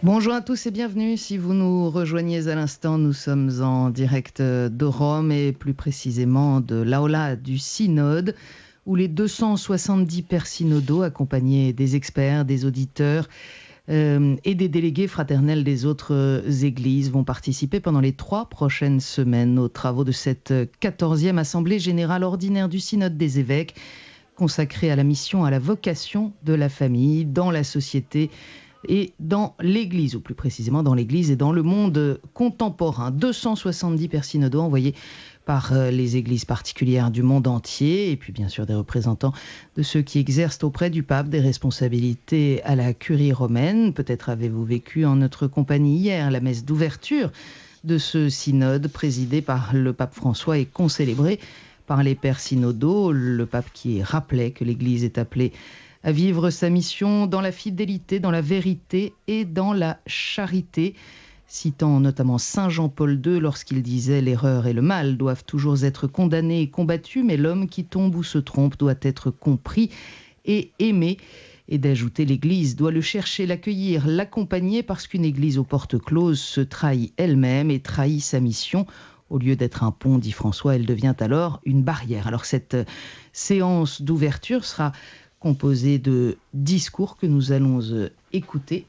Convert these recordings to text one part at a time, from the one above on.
Bonjour à tous et bienvenue. Si vous nous rejoignez à l'instant, nous sommes en direct de Rome et plus précisément de l'Aula du Synode, où les 270 pères synodaux, accompagnés des experts, des auditeurs et des délégués fraternels des autres églises, vont participer pendant les 3 prochaines semaines aux travaux de cette 14e Assemblée générale ordinaire du Synode des évêques, consacrée à la mission, à la vocation de la famille dans la société et dans l'Église, ou plus précisément dans l'Église et dans le monde contemporain. 270 pères synodaux envoyés par les églises particulières du monde entier, et puis bien sûr des représentants de ceux qui exercent auprès du pape des responsabilités à la curie romaine. Peut-être avez-vous vécu en notre compagnie hier la messe d'ouverture de ce synode présidé par le pape François et concélébré par les pères synodaux, le pape qui rappelait que l'Église est appelée à vivre sa mission dans la fidélité, dans la vérité et dans la charité, citant notamment Saint Jean-Paul II lorsqu'il disait « L'erreur et le mal doivent toujours être condamnés et combattus, mais l'homme qui tombe ou se trompe doit être compris et aimé ». Et d'ajouter « L'Église doit le chercher, l'accueillir, l'accompagner parce qu'une Église aux portes closes se trahit elle-même et trahit sa mission ». Au lieu d'être un pont, dit François, elle devient alors une barrière. Alors cette séance d'ouverture sera composé de discours que nous allons écouter.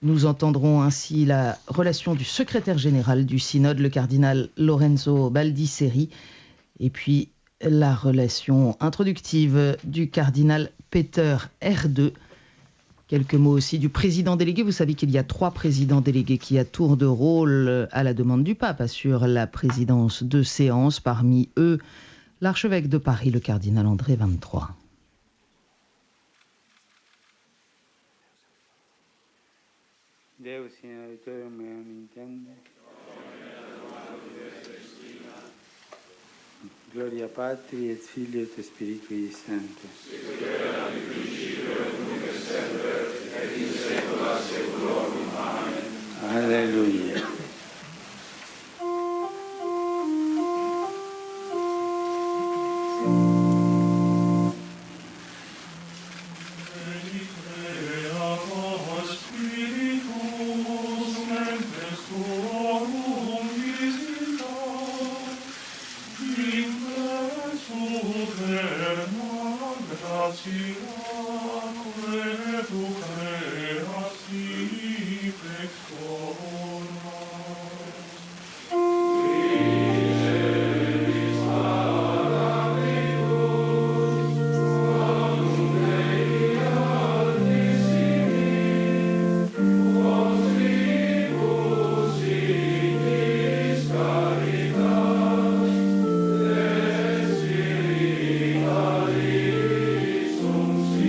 Nous entendrons ainsi la relation du secrétaire général du synode, le cardinal Lorenzo Baldisseri, et puis la relation introductive du cardinal Peter R2. Quelques mots aussi du président délégué. Vous savez qu'il y a 3 présidents délégués qui, à tour de rôle, à la demande du pape, assurent la présidence de séance. Parmi eux, l'archevêque de Paris, le cardinal André XXIII. Deus in auditorium meum intende. Gloria Patri et Filii et Spiritui Sancto. Alleluia. Sum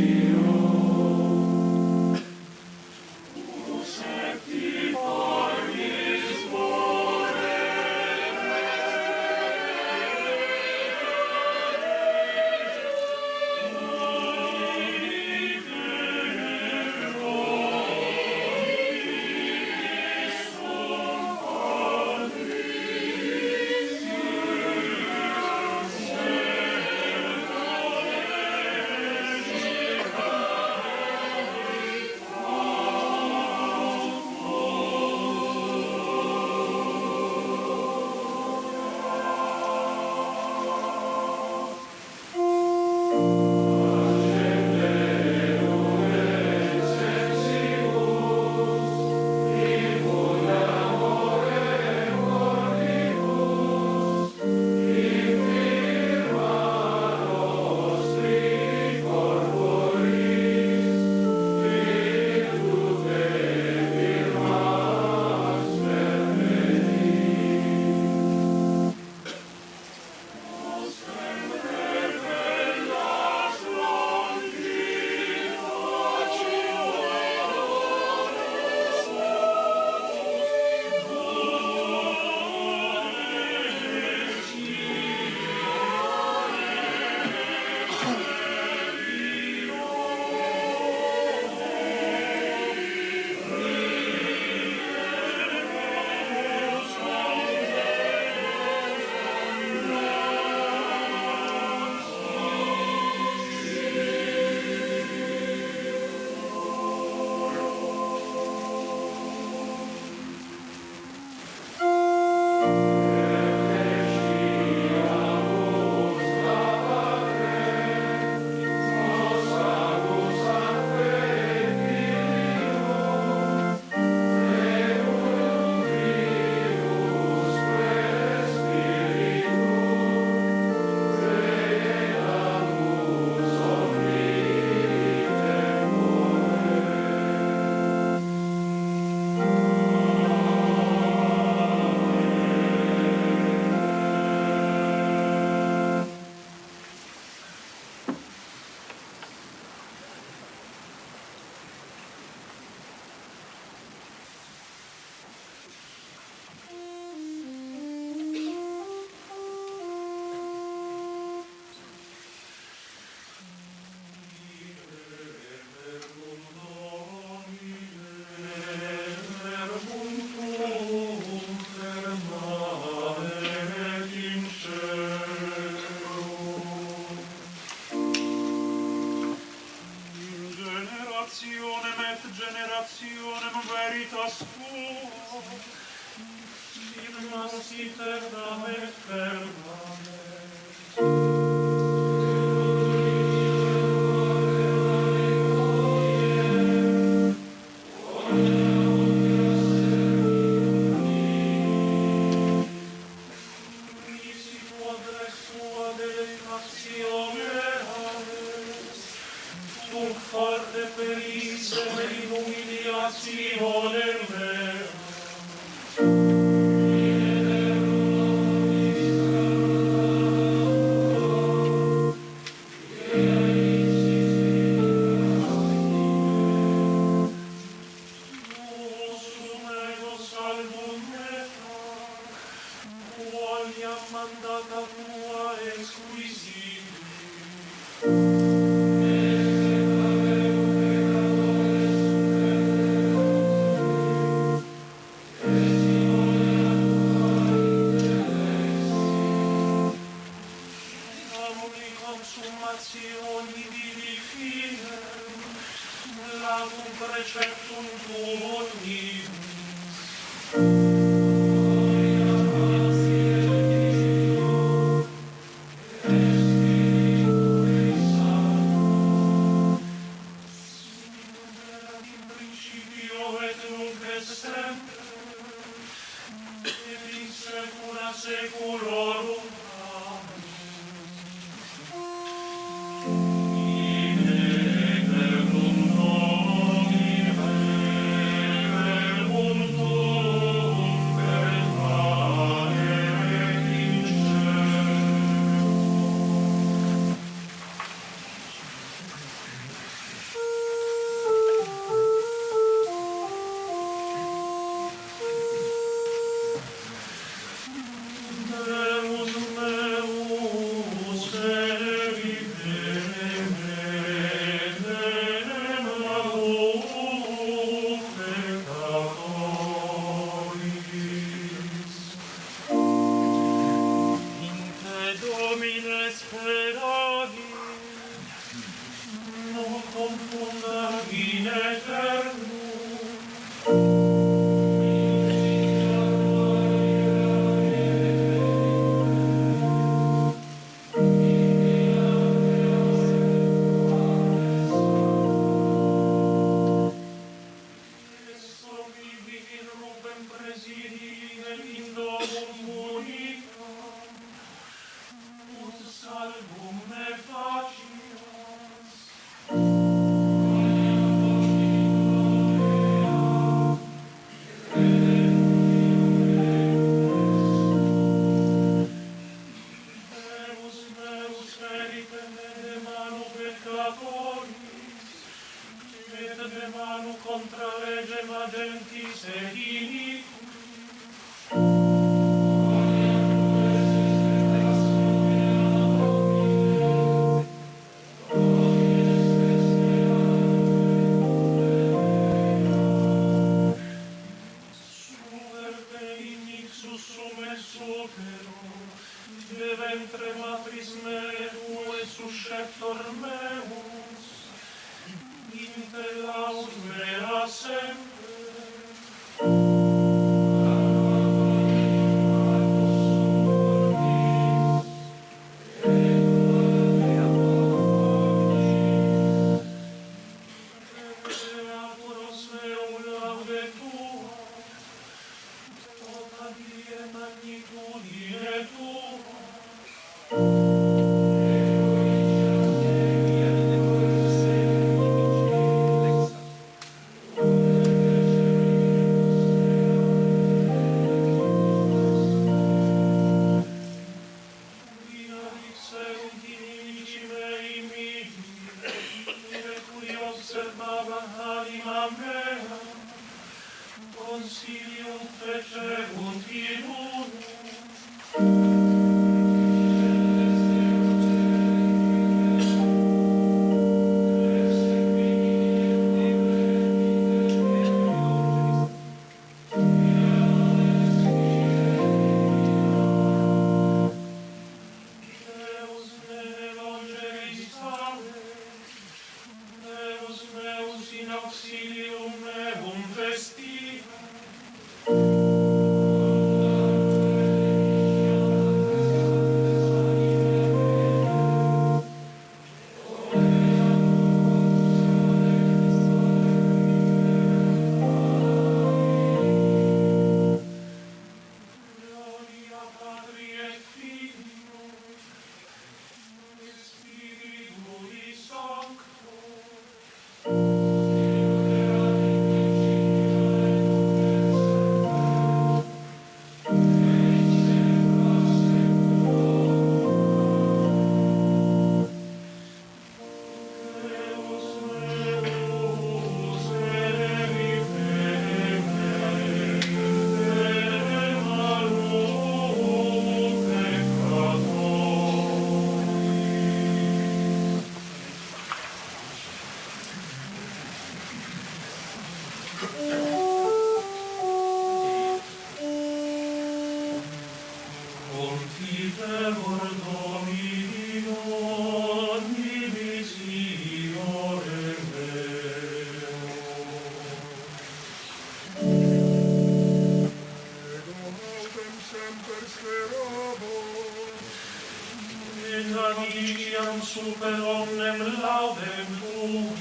Super omnem laudem tuum.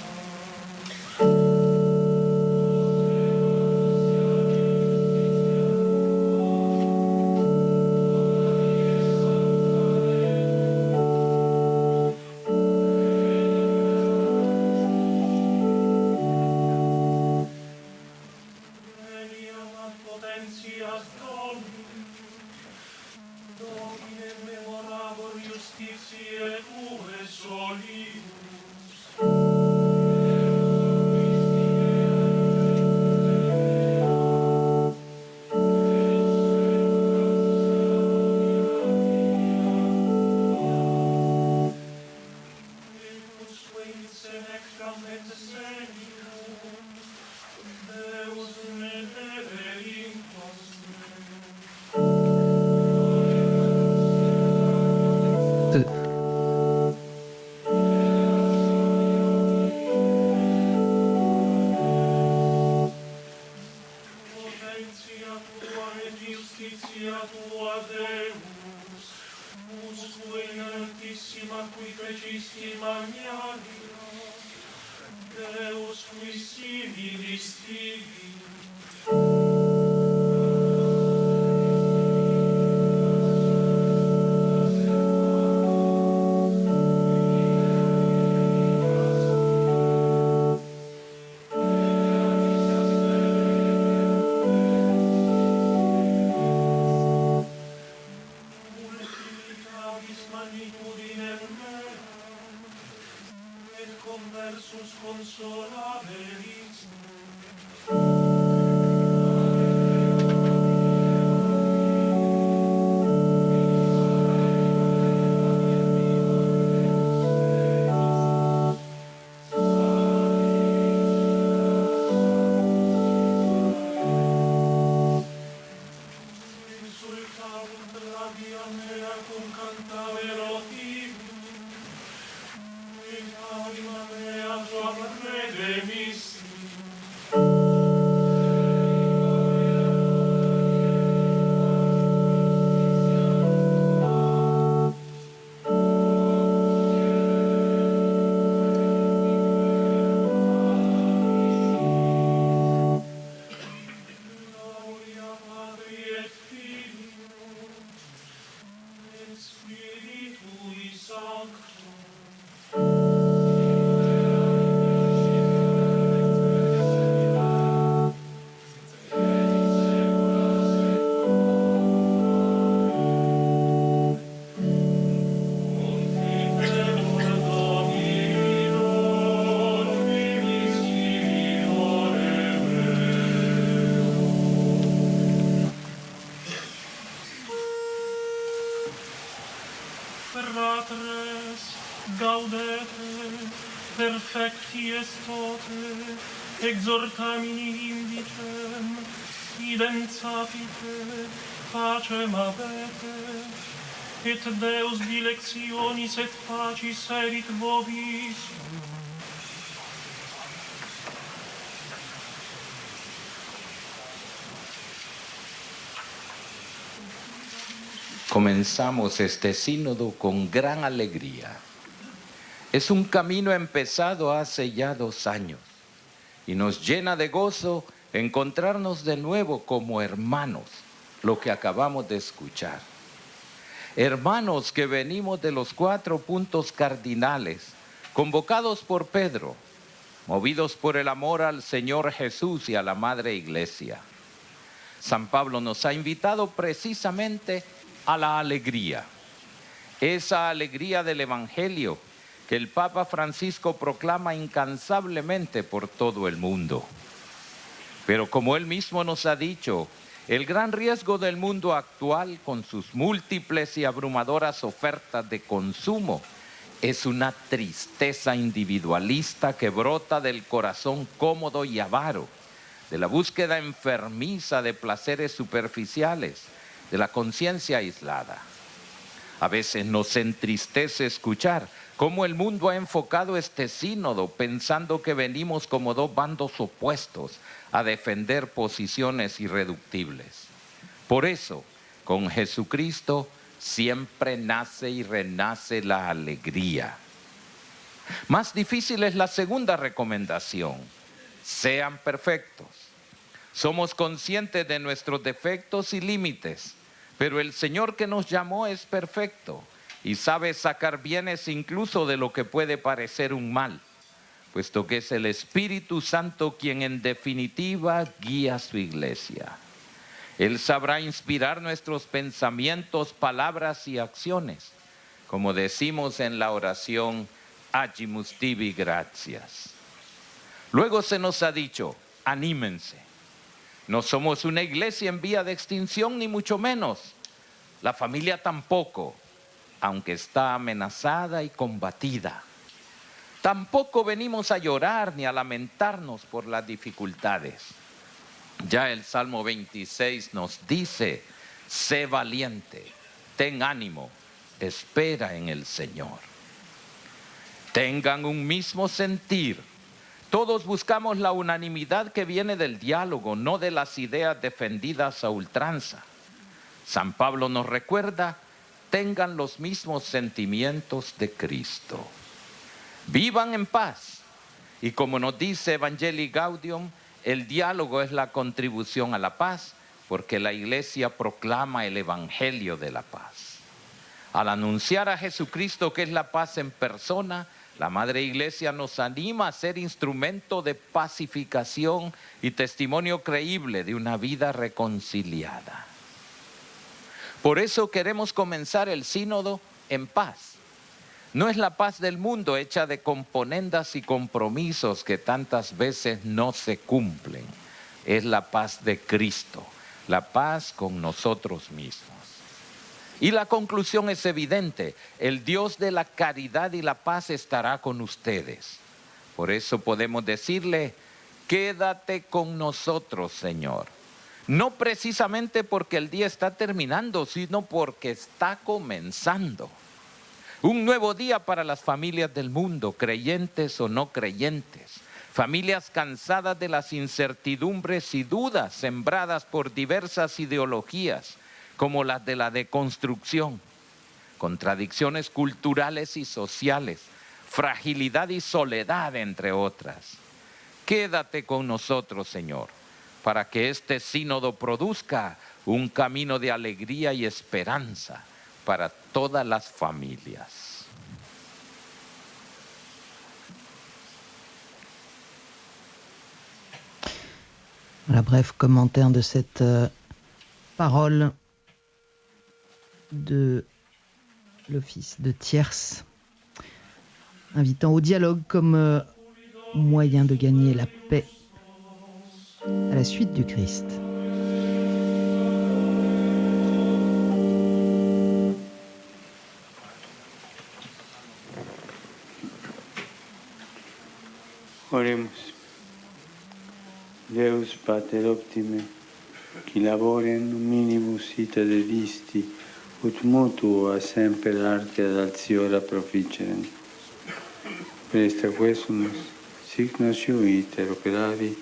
Fratres, gaudete, perfecti est tote, exhortamini indicem, idem sapite, pacem avete, et Deus dilectionis et pacis erit vobis. Comenzamos este sínodo con gran alegría. Es un camino empezado hace ya 2 años y nos llena de gozo encontrarnos de nuevo como hermanos, lo que acabamos de escuchar. Hermanos que venimos de los 4 puntos cardinales, convocados por Pedro, movidos por el amor al Señor Jesús y a la Madre Iglesia. San Pablo nos ha invitado precisamente a la alegría, esa alegría del Evangelio que el Papa Francisco proclama incansablemente por todo el mundo. Pero como él mismo nos ha dicho, el gran riesgo del mundo actual, con sus múltiples y abrumadoras ofertas de consumo, es una tristeza individualista que brota del corazón cómodo y avaro, de la búsqueda enfermiza de placeres superficiales, de la conciencia aislada. A veces nos entristece escuchar cómo el mundo ha enfocado este sínodo pensando que venimos como dos bandos opuestos a defender posiciones irreductibles. Por eso, con Jesucristo siempre nace y renace la alegría. Más difícil es la segunda recomendación: sean perfectos. Somos conscientes de nuestros defectos y límites, pero el Señor que nos llamó es perfecto y sabe sacar bienes incluso de lo que puede parecer un mal, puesto que es el Espíritu Santo quien en definitiva guía a su iglesia. Él sabrá inspirar nuestros pensamientos, palabras y acciones, como decimos en la oración Agimus Tibi Gratias. Luego se nos ha dicho: anímense. No somos una iglesia en vía de extinción, ni mucho menos. La familia tampoco, aunque está amenazada y combatida. Tampoco venimos a llorar ni a lamentarnos por las dificultades. Ya el Salmo 26 nos dice: sé valiente, ten ánimo, espera en el Señor. Tengan un mismo sentir. Todos buscamos la unanimidad que viene del diálogo, no de las ideas defendidas a ultranza. San Pablo nos recuerda: tengan los mismos sentimientos de Cristo. Vivan en paz. Y como nos dice Evangelii Gaudium, el diálogo es la contribución a la paz, porque la Iglesia proclama el Evangelio de la paz. Al anunciar a Jesucristo, que es la paz en persona, la Madre Iglesia nos anima a ser instrumento de pacificación y testimonio creíble de una vida reconciliada. Por eso queremos comenzar el sínodo en paz. No es la paz del mundo hecha de componendas y compromisos que tantas veces no se cumplen. Es la paz de Cristo, la paz con nosotros mismos. Y la conclusión es evidente: el Dios de la caridad y la paz estará con ustedes. Por eso podemos decirle: quédate con nosotros, Señor. No precisamente porque el día está terminando, sino porque está comenzando. Un nuevo día para las familias del mundo, creyentes o no creyentes. Familias cansadas de las incertidumbres y dudas sembradas por diversas ideologías, como las de la deconstrucción, contradicciones culturales y sociales, fragilidad y soledad, entre otras. Quédate con nosotros, Señor, para que este sínodo produzca un camino de alegría y esperanza para todas las familias. Voilà, bref commentaire de cette parole de l'office de tierce, invitant au dialogue comme moyen de gagner la paix à la suite du Christ. Oremus. Deus Pater optime, qui laborem minibus ita dedisti, ut mutuo a semper arte ad altiora proficere. Per esta quesumus, sic nos iter operavi,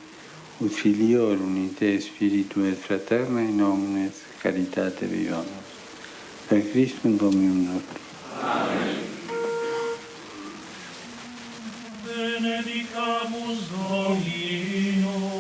ut filiorum in te spiritu et fraterna in omnes caritate vivamus. Per Christum Dominum nostrum. Amen. Benedicamus Domino.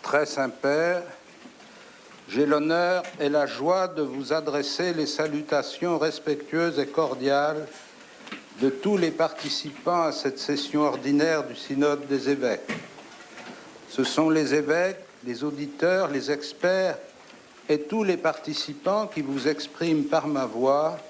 Très Saint-Père, j'ai l'honneur et la joie de vous adresser les salutations respectueuses et cordiales de tous les participants à cette session ordinaire du Synode des évêques. Ce sont les évêques, les auditeurs, les experts et tous les participants qui vous expriment par ma voix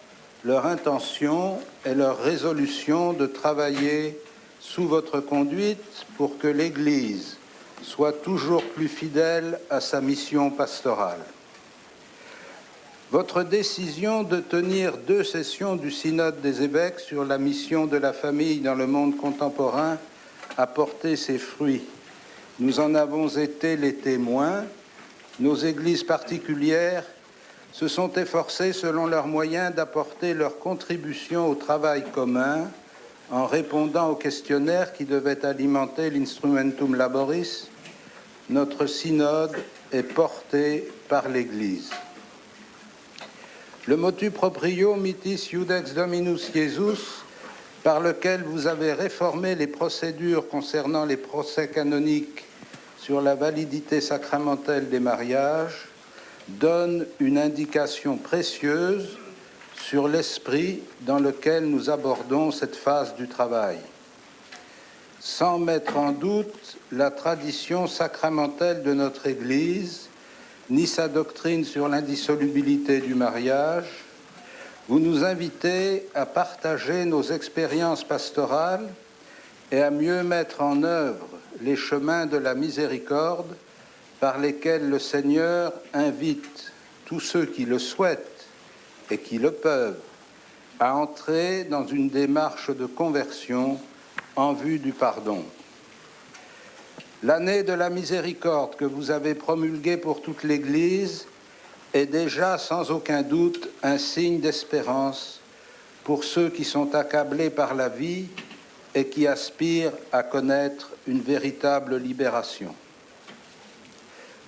leur intention et leur résolution de travailler sous votre conduite pour que l'Église soit toujours plus fidèle à sa mission pastorale. Votre décision de tenir 2 sessions du Synode des évêques sur la mission de la famille dans le monde contemporain a porté ses fruits. Nous en avons été les témoins. Nos églises particulières se sont efforcées, selon leurs moyens, d'apporter leur contribution au travail commun en répondant au questionnaire qui devait alimenter l'Instrumentum Laboris. Notre synode est porté par l'Église. Le motu proprio Mitis Iudex Dominus Jesus, par lequel vous avez réformé les procédures concernant les procès canoniques sur la validité sacramentelle des mariages, donne une indication précieuse sur l'esprit dans lequel nous abordons cette phase du travail. Sans mettre en doute la tradition sacramentelle de notre Église, ni sa doctrine sur l'indissolubilité du mariage, vous nous invitez à partager nos expériences pastorales et à mieux mettre en œuvre les chemins de la miséricorde par lesquels le Seigneur invite tous ceux qui le souhaitent et qui le peuvent à entrer dans une démarche de conversion en vue du pardon. L'année de la miséricorde que vous avez promulguée pour toute l'Église est déjà sans aucun doute un signe d'espérance pour ceux qui sont accablés par la vie et qui aspirent à connaître une véritable libération.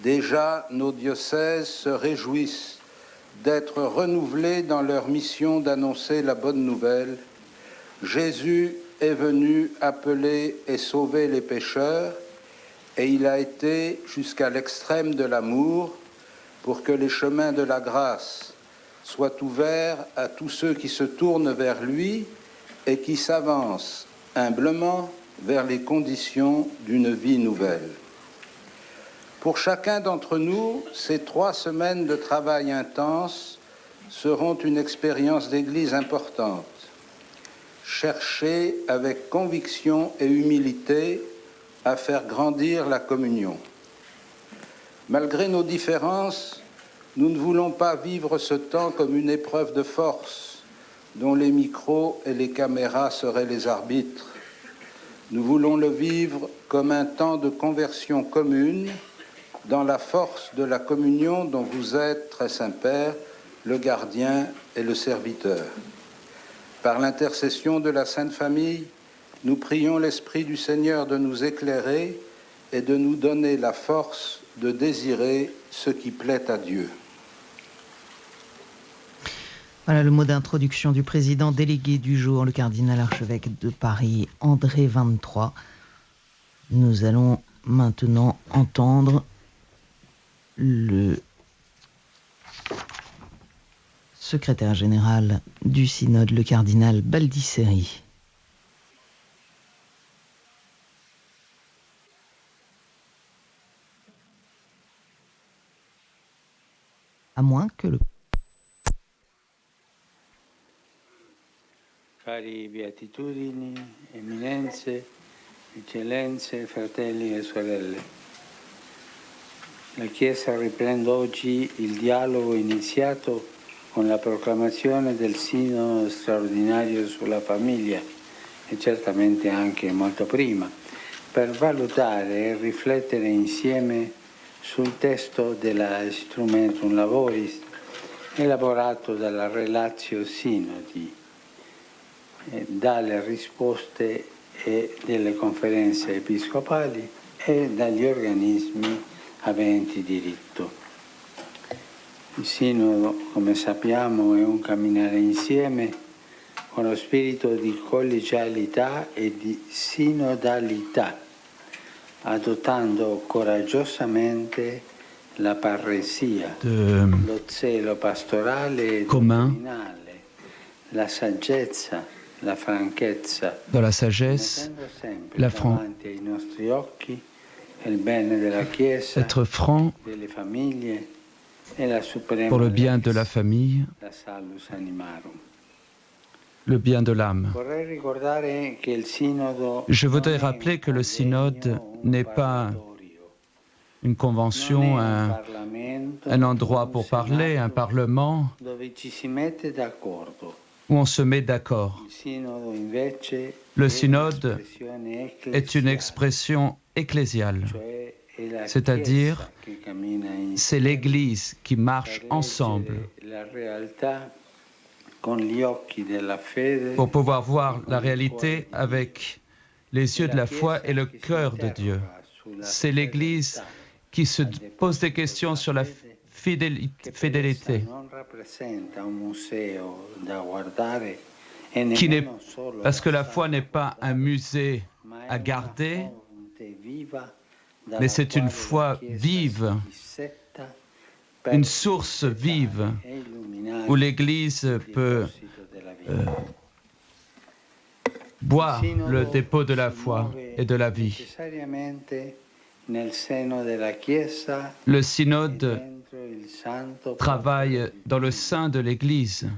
Déjà, nos diocèses se réjouissent d'être renouvelés dans leur mission d'annoncer la bonne nouvelle. Jésus est venu appeler et sauver les pécheurs, et il a été jusqu'à l'extrême de l'amour pour que les chemins de la grâce soient ouverts à tous ceux qui se tournent vers lui et qui s'avancent humblement vers les conditions d'une vie nouvelle. Pour chacun d'entre nous, ces 3 semaines de travail intense seront une expérience d'Église importante. Cherchez avec conviction et humilité à faire grandir la communion. Malgré nos différences, nous ne voulons pas vivre ce temps comme une épreuve de force dont les micros et les caméras seraient les arbitres. Nous voulons le vivre comme un temps de conversion commune dans la force de la communion dont vous êtes, très Saint-Père, le gardien et le serviteur. Par l'intercession de la Sainte Famille, nous prions l'Esprit du Seigneur de nous éclairer et de nous donner la force de désirer ce qui plaît à Dieu. Voilà le mot d'introduction du président délégué du jour, le cardinal archevêque de Paris, André XXIII. Nous allons maintenant entendre le secrétaire général du synode, le cardinal Baldisseri. À moins que le... Cari beatitudini, eminenze, eccellenze, fratelli e sorelle. La Chiesa riprende oggi il dialogo iniziato con la proclamazione del Sinodo straordinario sulla famiglia e certamente anche molto prima, per valutare e riflettere insieme sul testo della Instrumentum Laboris elaborato dalla Relatio Sinodi, dalle risposte delle conferenze episcopali e dagli organismi aventi diritto. Il Sinodo, come sappiamo, è un camminare insieme con lo spirito di collegialità e di sinodalità, adottando coraggiosamente la parresia, lo zelo pastorale e doctrinale, la saggezza, la franchezza, dans la sagesse, la davanti ai nostri occhi il bene della Chiesa, être franc delle famiglie e la suprema pour le bien de la famille, la salus animarum. le bien de l'âme. Vorrei ricordare che il sinodo Je voudrais rappeler que le synode n'est pas une convention, un endroit pour parler, un parlement dove ci si mette d'accordo. où on se met d'accord. Le synode est une expression ecclésiale, c'est-à-dire c'est l'Église qui marche ensemble pour pouvoir voir la réalité avec les yeux de la foi et le cœur de Dieu. C'est l'Église qui se pose des questions sur la fidélité, parce que la foi n'est pas un musée à garder, mais c'est une foi vive, une source vive où l'Église peut boire le dépôt de la foi et de la vie. Le synode travaille dans le sein de l'Église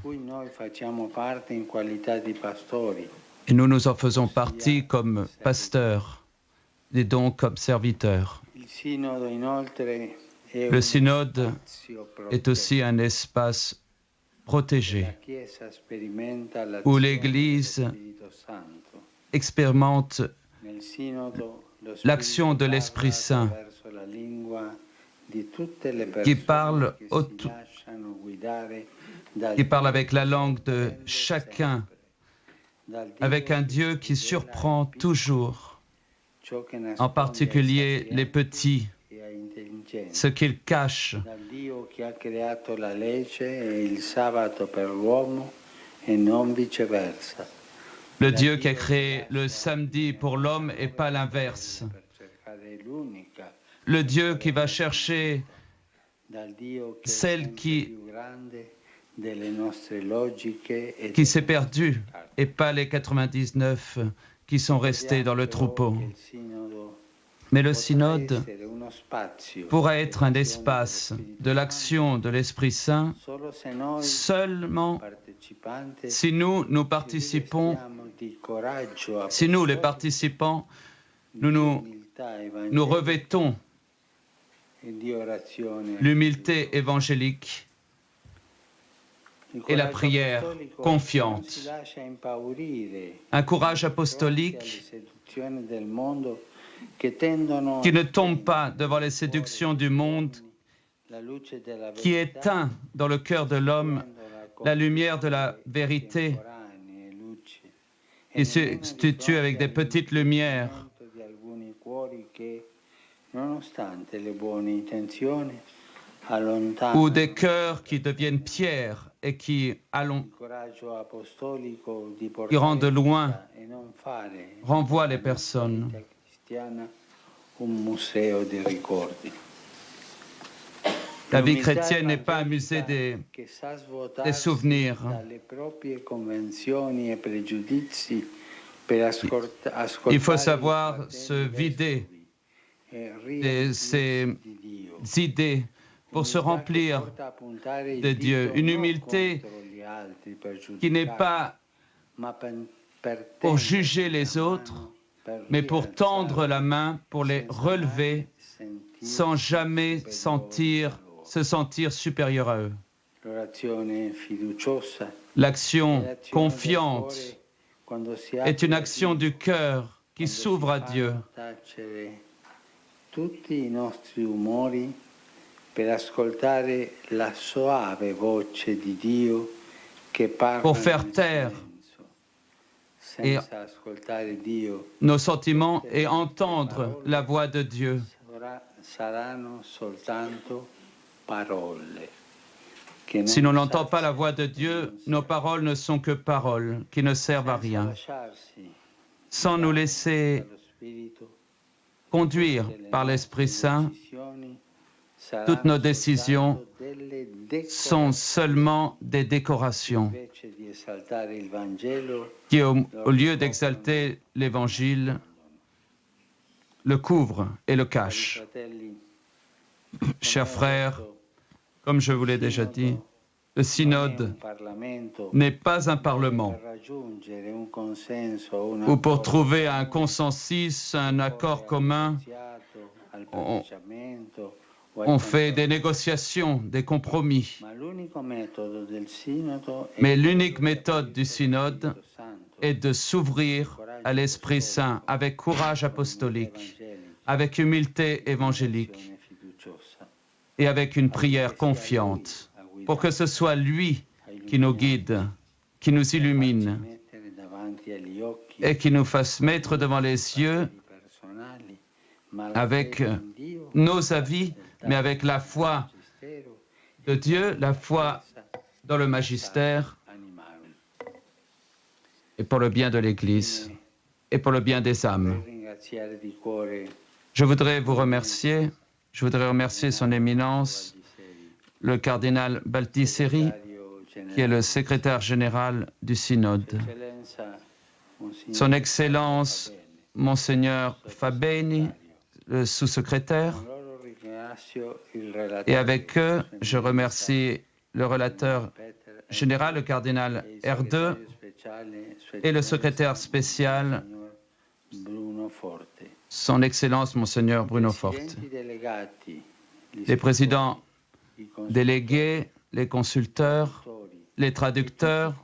et nous en faisons partie comme pasteurs et donc comme serviteurs. Le synode est aussi un espace protégé où l'Église expérimente l'action de l'Esprit Saint qui parle avec la langue de chacun, avec un Dieu qui surprend toujours, en particulier les petits, ce qu'ils cachent. Le Dieu qui a créé le samedi pour l'homme et pas l'inverse. Le Dieu qui va chercher celle qui s'est perdue et pas les 99 qui sont restés dans le troupeau. Mais le synode pourra être un espace de l'action de l'Esprit Saint seulement si nous participons, si nous, les participants, nous revêtons l'humilité évangélique et la prière confiante, un courage apostolique qui ne tombe pas devant les séductions du monde, qui éteint dans le cœur de l'homme la lumière de la vérité et se substitue avec des petites lumières ou des cœurs qui deviennent pierres et qui rendent loin, renvoient les personnes. La vie chrétienne n'est pas un musée des souvenirs. Il faut savoir se vider de ses idées pour se remplir de Dieu. Une humilité qui n'est pas pour juger les autres, mais pour tendre la main, pour les relever, sans jamais se sentir supérieur à eux. L'action confiante est une action du cœur qui s'ouvre à Dieu. Pour faire taire nos sentiments et entendre la voix de Dieu. Si l'on n'entend pas la voix de Dieu, nos paroles ne sont que paroles qui ne servent à rien. Sans nous laisser conduire par l'Esprit Saint. Toutes nos décisions sont seulement des décorations qui, au lieu d'exalter l'Évangile, le couvrent et le cachent. Chers frères, comme je vous l'ai déjà dit, le synode n'est pas un parlement où pour trouver un consensus, un accord commun, on fait des négociations, des compromis. Mais l'unique méthode du synode est de s'ouvrir à l'Esprit Saint avec courage apostolique, avec humilité évangélique et avec une prière confiante, pour que ce soit lui qui nous guide, qui nous illumine et qui nous fasse mettre devant les yeux avec nos avis, mais avec la foi de Dieu, la foi dans le magistère et pour le bien de l'Église et pour le bien des âmes. Je voudrais vous remercier. Je voudrais remercier son éminence, le cardinal Baltiseri, qui est le secrétaire général du synode. Son Excellence, Monseigneur Fabeni, le sous-secrétaire. Et avec eux, je remercie le relateur général, le cardinal R2, et le secrétaire spécial, son Excellence, Monseigneur Bruno Forte. Les présidents délégués, les consulteurs, les traducteurs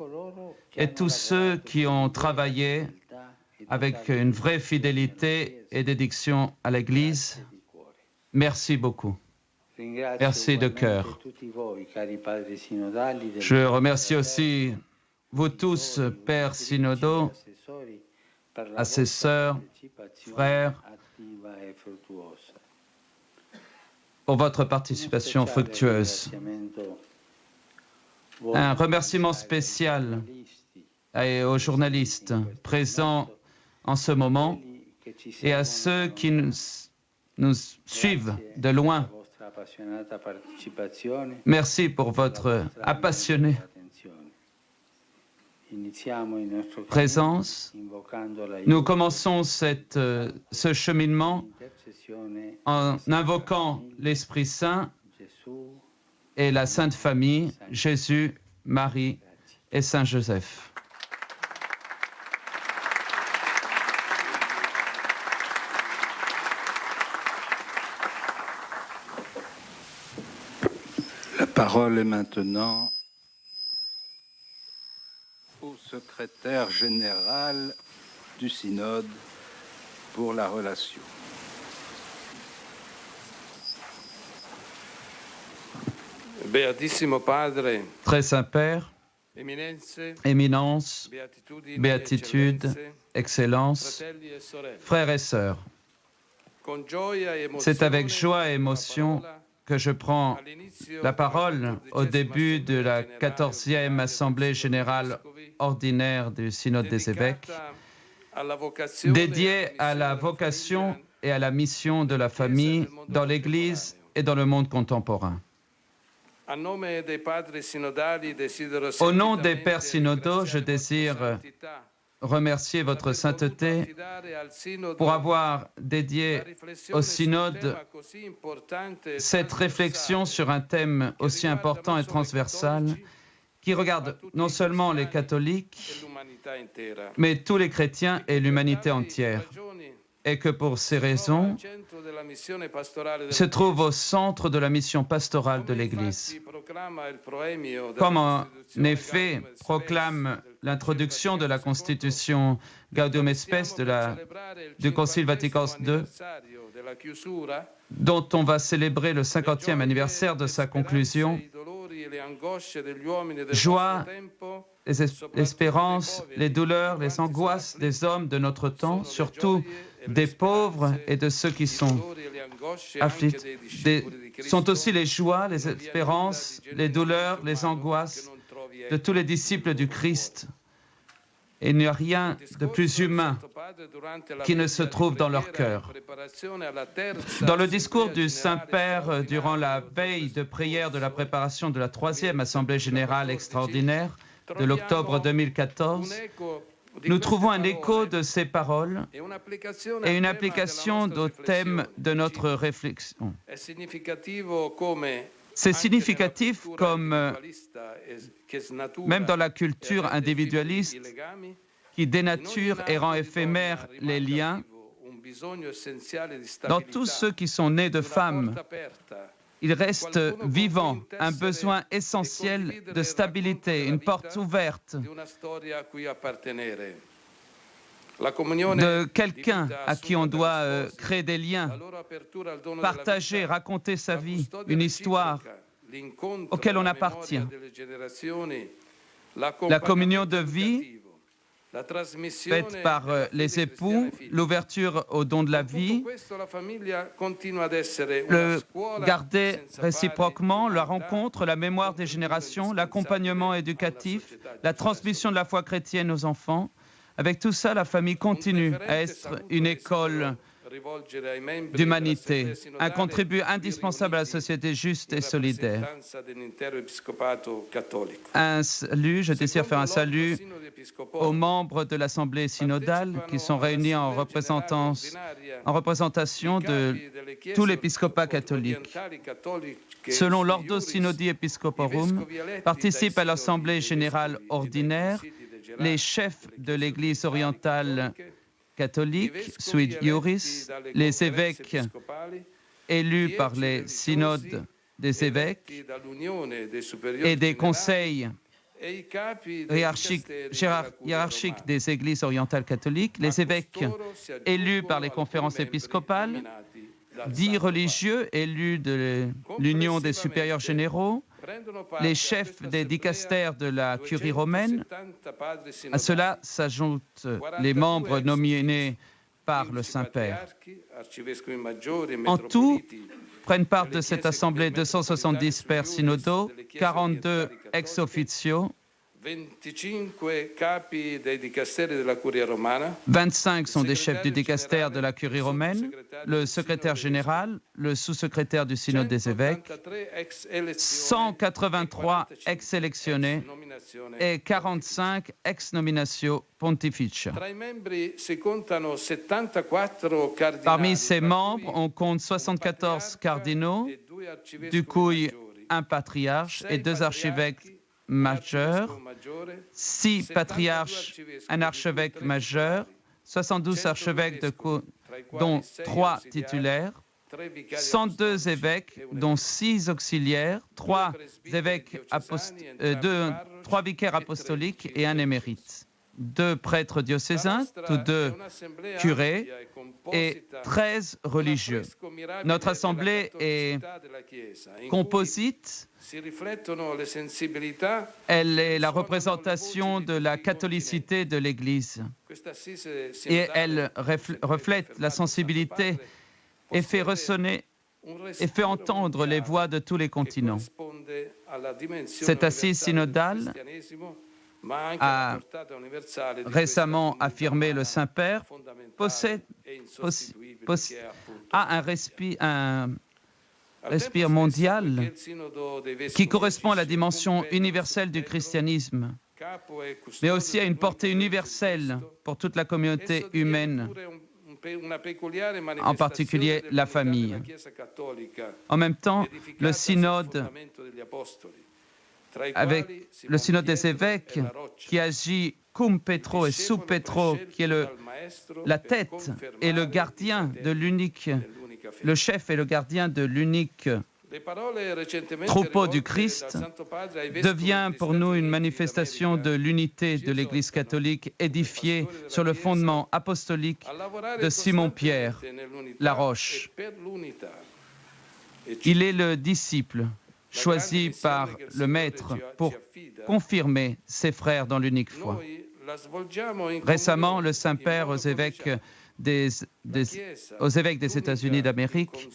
et tous ceux qui ont travaillé avec une vraie fidélité et dédication à l'Église, merci beaucoup. Merci de cœur. Je remercie aussi vous tous, pères synodaux, assesseurs, frères, pour votre participation fructueuse. Un remerciement spécial aux journalistes présents en ce moment et à ceux qui nous suivent de loin. Merci pour votre appassionné présence. Nous commençons ce cheminement en invoquant l'Esprit Saint et la Sainte Famille, Jésus, Marie et Saint Joseph. La parole est maintenant au secrétaire général du synode pour la relation. Beatissimo Padre, Très Saint Père, Éminence, béatitude, excellence, frères et sœurs, c'est avec joie et émotion que je prends la parole au début de la 14e Assemblée générale ordinaire du Synode des évêques, dédiée à la vocation et à la mission de la famille dans l'Église et dans le monde contemporain. Au nom des pères synodaux, je désire remercier votre sainteté pour avoir dédié au synode cette réflexion sur un thème aussi important et transversal qui regarde non seulement les catholiques, mais tous les chrétiens et l'humanité entière. Et que pour ces raisons, se trouve au centre de la mission pastorale de l'Église. Comme en effet proclame l'introduction de la Constitution Gaudium et Spes du Concile Vatican II, dont on va célébrer le 50e anniversaire de sa conclusion, joie, les espérances, les douleurs, les angoisses des hommes de notre temps, surtout des pauvres et de ceux qui sont affligés, sont aussi les joies, les espérances, les douleurs, les angoisses de tous les disciples du Christ. Et il n'y a rien de plus humain qui ne se trouve dans leur cœur. Dans le discours du Saint-Père durant la veille de prière de la préparation de la 3e Assemblée générale extraordinaire de l'octobre 2014, nous trouvons un écho de ces paroles et une application au thème de notre réflexion. C'est significatif comme, même dans la culture individualiste, qui dénature et rend éphémères les liens, dans tous ceux qui sont nés de femmes, il reste vivant un besoin essentiel de stabilité, une porte ouverte, de quelqu'un à qui on doit créer des liens, partager, raconter sa vie, une histoire auquel on appartient. La communion de vie faite par les époux, l'ouverture au don de la vie, le garder réciproquement, la rencontre, la mémoire des générations, l'accompagnement éducatif, la transmission de la foi chrétienne aux enfants. Avec tout ça, la famille continue à être une école d'humanité, un contribut indispensable à la société juste et solidaire. Un salut, je désire faire un salut aux membres de l'Assemblée synodale qui sont réunis en représentation de tout l'épiscopat catholique. Selon l'Ordo Synodi Episcoporum, participent à l'Assemblée générale ordinaire les chefs de l'Église orientale catholique, sui iuris, les évêques élus par les synodes des évêques et des conseils hiérarchiques des églises orientales catholiques, les évêques élus par les conférences épiscopales, 10 religieux élus de l'Union des supérieurs généraux, les chefs des dicastères de la curie romaine. À cela s'ajoutent les membres nominés par le Saint-Père. En tout, prennent part de cette assemblée 270 pères synodaux, 42 ex officio, 25 sont des chefs du dicastère de la curie romaine, le secrétaire général, le sous-secrétaire du synode des évêques, 183 ex-sélectionnés et 45 ex-nominatio pontificia. Parmi ces membres, on compte 74 cardinaux, du coup un patriarche et 2 archevêques majeurs, 6 patriarches, un archevêque majeur, 72 archevêques dont 3 titulaires, 102 évêques, dont 6 auxiliaires, 3 vicaires apostoliques et un émérite, 2 prêtres diocésains, tous 2 curés, et 13 religieux. Notre assemblée est composite. Elle est la représentation de la catholicité de l'Église. Et elle reflète la sensibilité et fait ressonner et fait entendre les voix de tous les continents. Cette assise synodale a récemment affirmé le Saint-Père, a un respire mondial qui correspond à la dimension universelle du christianisme, mais aussi à une portée universelle pour toute la communauté humaine, en particulier la famille. En même temps, le synode, avec le synode des évêques, qui agit cum Petro et sub Petro, qui est la tête et le gardien de l'unique, le chef et le gardien de l'unique troupeau du Christ, devient pour nous une manifestation de l'unité de l'Église catholique édifiée sur le fondement apostolique de Simon-Pierre, la roche. Il est le disciple choisi par le Maître pour confirmer ses frères dans l'unique foi. Récemment, le Saint-Père aux évêques des États-Unis d'Amérique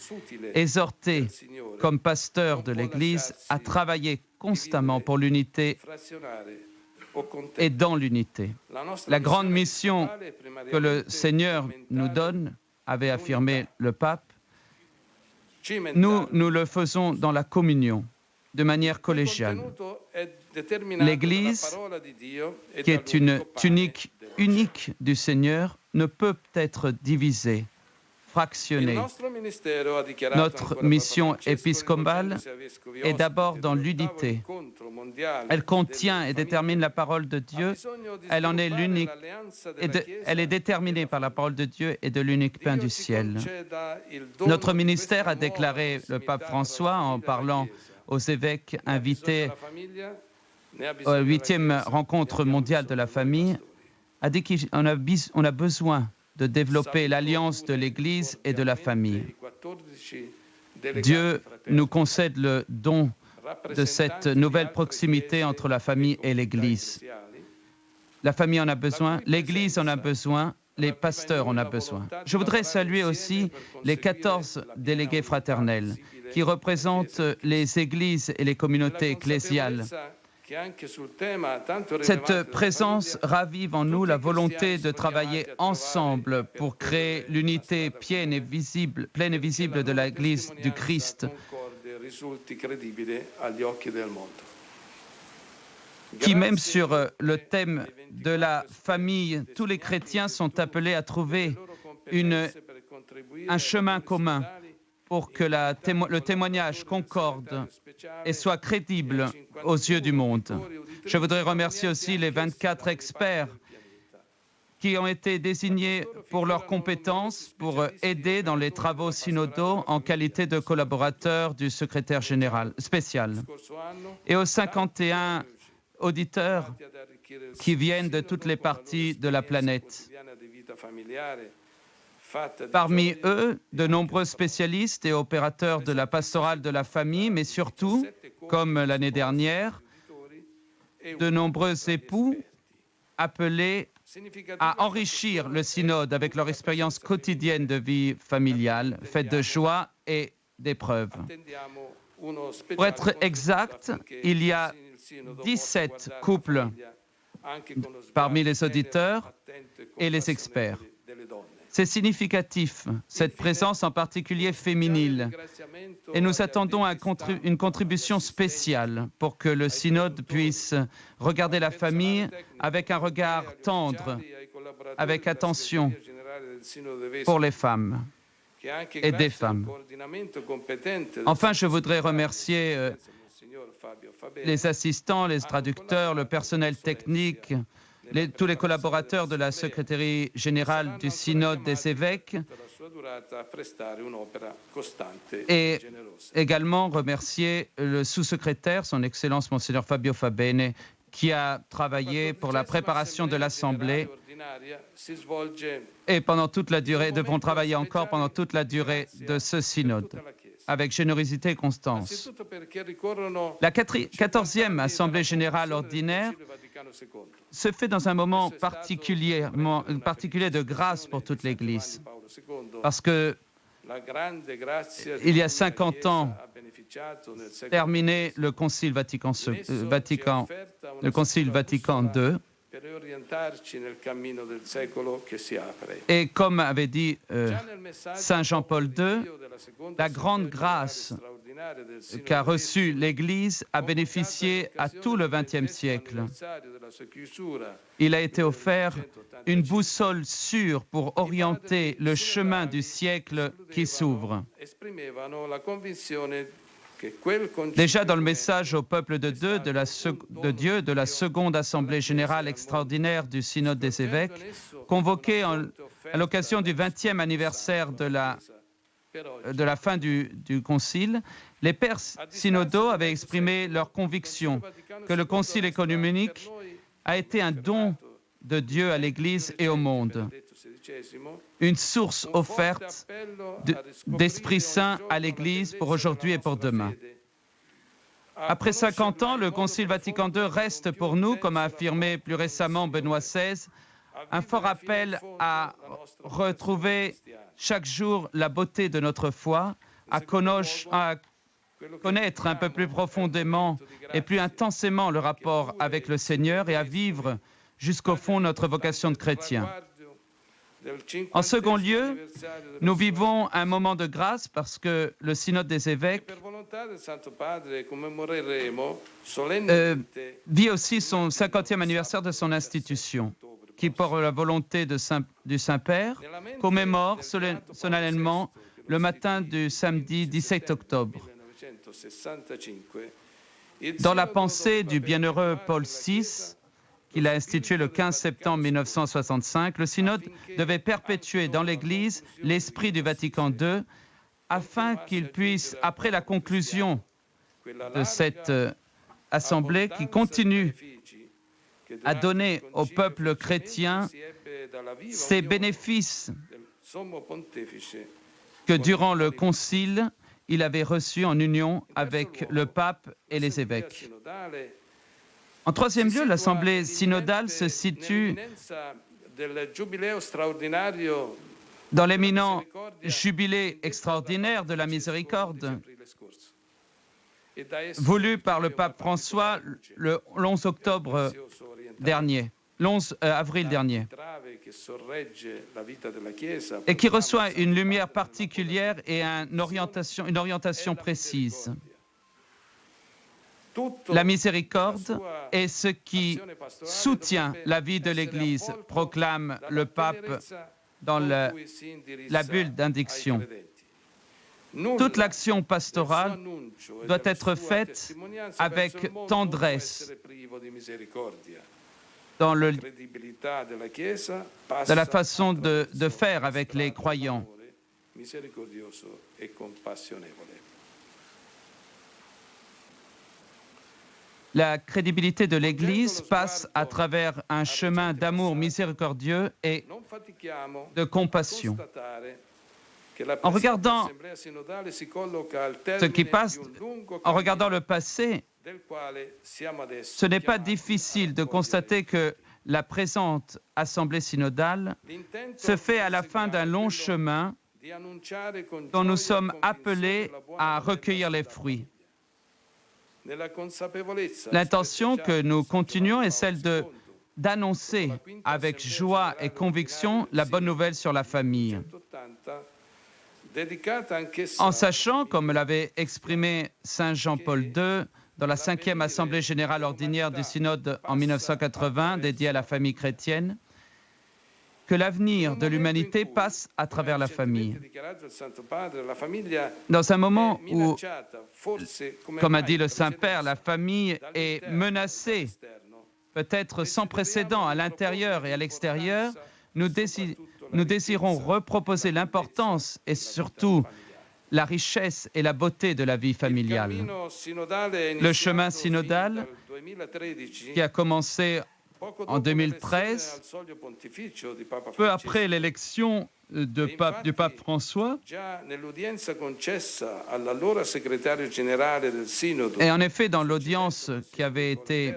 exhortait comme pasteur de l'Église à travailler constamment pour l'unité et dans l'unité. La grande mission que le Seigneur nous donne avait affirmé le pape, nous le faisons dans la communion, de manière collégiale. L'Église, qui est une tunique unique du Seigneur, ne peut être divisée, fractionnée. Notre mission épiscopale est d'abord dans l'unité. Elle contient et détermine la parole de Dieu. Elle en est l'unique. Elle est déterminée par la parole de Dieu et de l'unique pain du ciel. Notre ministère, a déclaré le pape François en parlant aux évêques invités à la 8e rencontre mondiale de la famille, a dit qu'on a besoin de développer l'alliance de l'Église et de la famille. Dieu nous concède le don de cette nouvelle proximité entre la famille et l'Église. La famille en a besoin, l'Église en a besoin, les pasteurs en ont besoin. Je voudrais saluer aussi les 14 délégués fraternels qui représentent les églises et les communautés ecclésiales. Cette présence ravive en nous la volonté de travailler ensemble pour créer l'unité pleine et visible de l'Église du Christ, qui même sur le thème de la famille, tous les chrétiens sont appelés à trouver un chemin commun pour que le témoignage concorde et soit crédible aux yeux du monde. Je voudrais remercier aussi les 24 experts qui ont été désignés pour leurs compétences, pour aider dans les travaux synodaux en qualité de collaborateurs du secrétaire général spécial. Et aux 51 auditeurs qui viennent de toutes les parties de la planète. Parmi eux, de nombreux spécialistes et opérateurs de la pastorale de la famille, mais surtout, comme l'année dernière, de nombreux époux appelés à enrichir le synode avec leur expérience quotidienne de vie familiale, faite de joie et d'épreuves. Pour être exact, il y a 17 couples parmi les auditeurs et les experts. C'est significatif, cette présence en particulier féminine. Et nous attendons une contribution spéciale pour que le synode puisse regarder la famille avec un regard tendre, avec attention pour les femmes et des femmes. Enfin, je voudrais remercier les assistants, les traducteurs, le personnel technique, tous les collaborateurs de la secrétaire générale du synode des évêques et également remercier le sous-secrétaire, son Excellence Monseigneur Fabio Fabene, qui a travaillé pour la préparation de l'Assemblée et pendant toute la durée, devront travailler encore pendant toute la durée de ce synode, avec générosité et constance. La 14e Assemblée générale ordinaire se fait dans un moment particulier de grâce pour toute l'Église, parce que il y a 50 ans, terminé le Concile Vatican II, et comme avait dit Saint Jean-Paul II, la grande grâce qu'a reçue l'Église a bénéficié à tout le XXe siècle. Il a été offert une boussole sûre pour orienter le chemin du siècle qui s'ouvre. Déjà dans le message au peuple de Dieu de la seconde Assemblée générale extraordinaire du Synode des évêques, convoqué à l'occasion du 20e anniversaire de la fin du Concile, les pères synodaux avaient exprimé leur conviction que le Concile œcuménique a été un don de Dieu à l'Église et au monde, une source offerte d'Esprit Saint à l'Église pour aujourd'hui et pour demain. Après 50 ans, le Concile Vatican II reste pour nous, comme a affirmé plus récemment Benoît XVI, un fort appel à retrouver chaque jour la beauté de notre foi, à connaître un peu plus profondément et plus intensément le rapport avec le Seigneur et à vivre jusqu'au fond notre vocation de chrétien. En second lieu, nous vivons un moment de grâce parce que le synode des évêques vit aussi son 50e anniversaire de son institution, qui, pour la volonté du Saint-Père, commémore solennellement le matin du samedi 17 octobre. Dans la pensée du bienheureux Paul VI, qu'il a institué le 15 septembre 1965, le synode devait perpétuer dans l'Église l'esprit du Vatican II afin qu'il puisse, après la conclusion de cette assemblée qui continue à donner au peuple chrétien ces bénéfices que durant le concile, il avait reçus en union avec le pape et les évêques. En troisième lieu, l'Assemblée synodale se situe dans l'éminent jubilé extraordinaire de la miséricorde, voulu par le pape François le 11 octobre dernier, l'11 avril dernier, et qui reçoit une lumière particulière et une orientation précise. La miséricorde est ce qui soutient la vie de l'Église, proclame le pape dans la bulle d'indiction. Toute l'action pastorale doit être faite avec tendresse, dans la façon de faire avec les croyants. La crédibilité de l'Église passe à travers un chemin d'amour miséricordieux et de compassion. En regardant ce qui passe, en regardant le passé, ce n'est pas difficile de constater que la présente Assemblée synodale se fait à la fin d'un long chemin dont nous sommes appelés à recueillir les fruits. L'intention que nous continuons est celle d'annoncer avec joie et conviction la bonne nouvelle sur la famille. En sachant, comme l'avait exprimé Saint Jean-Paul II dans la 5e Assemblée générale ordinaire du Synode en 1980, dédiée à la famille chrétienne, que l'avenir de l'humanité passe à travers la famille. Dans un moment où, comme a dit le Saint-Père, la famille est menacée, peut-être sans précédent à l'intérieur et à l'extérieur, nous désirons reproposer l'importance et surtout la richesse et la beauté de la vie familiale. Le chemin synodal, qui a commencé en 2013, peu après l'élection du pape François, et en effet dans l'audience qui avait été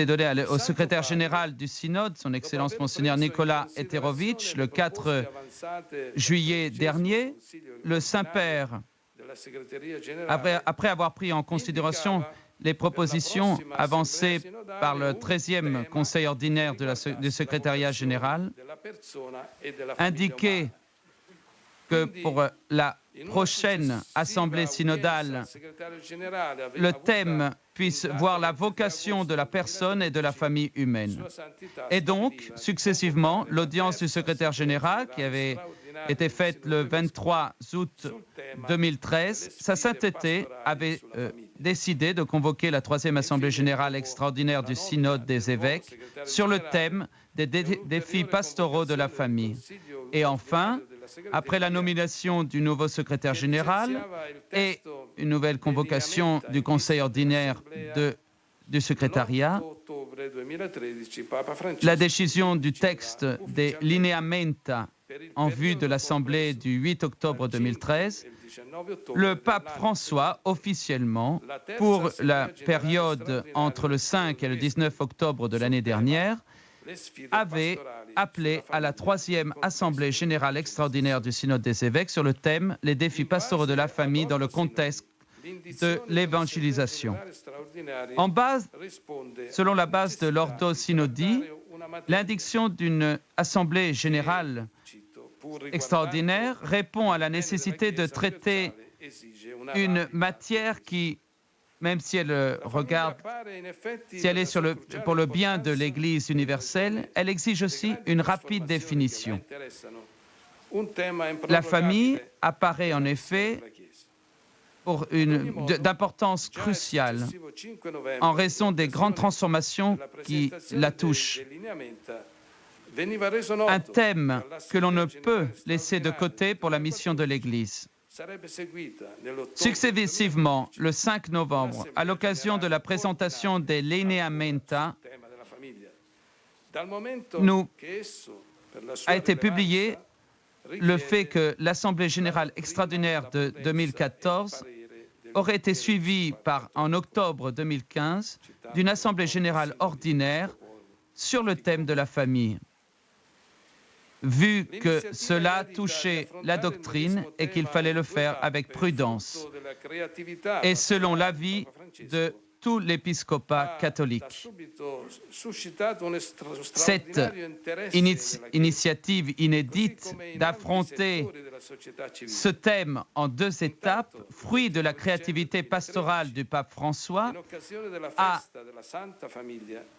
donnée au secrétaire général du synode, son Excellence Monseigneur Nicolas Eterovitch, le 4 juillet dernier, le Saint-Père, après avoir pris en considération les propositions avancées par le 13e Conseil ordinaire du secrétariat général, indiquaient que pour la prochaine Assemblée synodale, le thème puisse voir la vocation de la personne et de la famille humaine. Et donc, successivement, l'audience du secrétaire général, qui avait été faite le 23 août 2013, sa sainteté avait décidé de convoquer la 3e Assemblée générale extraordinaire du Synode des évêques sur le thème des défis pastoraux de la famille. Et enfin, après la nomination du nouveau secrétaire général et une nouvelle convocation du Conseil ordinaire du secrétariat, la décision du texte des lineamenta en vue de l'Assemblée du 8 octobre 2013, le pape François, officiellement, pour la période entre le 5 et le 19 octobre de l'année dernière, avait appelé à la 3e Assemblée générale extraordinaire du Synode des évêques sur le thème « Les défis pastoraux de la famille dans le contexte de l'évangélisation ». Selon la base de l'Ordo Synodi, L'indiction d'une assemblée générale extraordinaire répond à la nécessité de traiter une matière qui, même si elle regarde, si elle est pour le bien de l'Église universelle, elle exige aussi une rapide définition. La famille apparaît en effet d'importance cruciale en raison des grandes transformations qui la touchent. Un thème que l'on ne peut laisser de côté pour la mission de l'Église. Successivement, le 5 novembre, à l'occasion de la présentation des Lineamenta, a été publié le fait que l'Assemblée générale extraordinaire de 2014 aurait été suivie en octobre 2015 d'une Assemblée générale ordinaire sur le thème de la famille. Vu que cela touchait la doctrine et qu'il fallait le faire avec prudence et selon l'avis de tout l'épiscopat catholique. Cette initiative inédite d'affronter ce thème en 2 étapes, fruit de la créativité pastorale du pape François, a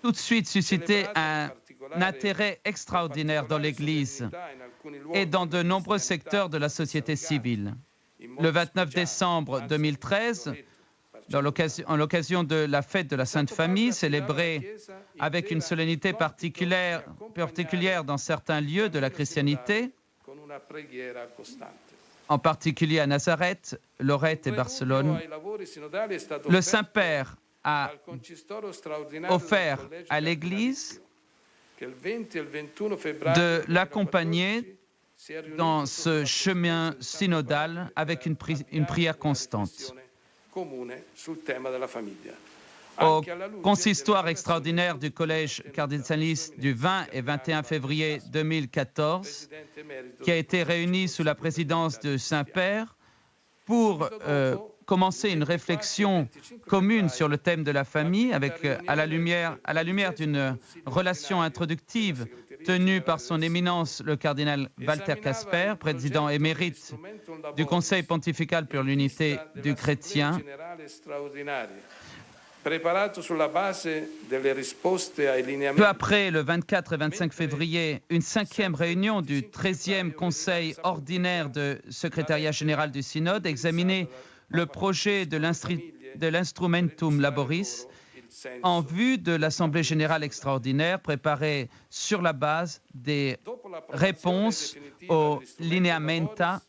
tout de suite suscité un intérêt extraordinaire dans l'Église et dans de nombreux secteurs de la société civile. Le 29 décembre 2013, en l'occasion de la fête de la Sainte Famille, célébrée avec une solennité particulière dans certains lieux de la chrétienté, en particulier à Nazareth, Lorette et Barcelone, le Saint-Père a offert à l'Église de l'accompagner dans ce chemin synodal avec une prière constante. Au consistoire extraordinaire du Collège cardinaliste du 20 et 21 février 2014, qui a été réuni sous la présidence de Saint-Père pour commencer une réflexion commune sur le thème de la famille, à la lumière d'une relation introductive tenue par son éminence le cardinal Walter Casper, président émérite du Conseil pontifical pour l'unité du chrétien. Peu après, le 24 et 25 février, une 5e réunion du 13e Conseil ordinaire de secrétariat général du Synode examinait le projet de l'Instrumentum Laboris en vue de l'Assemblée générale extraordinaire préparée sur la base des réponses aux Lineamenta,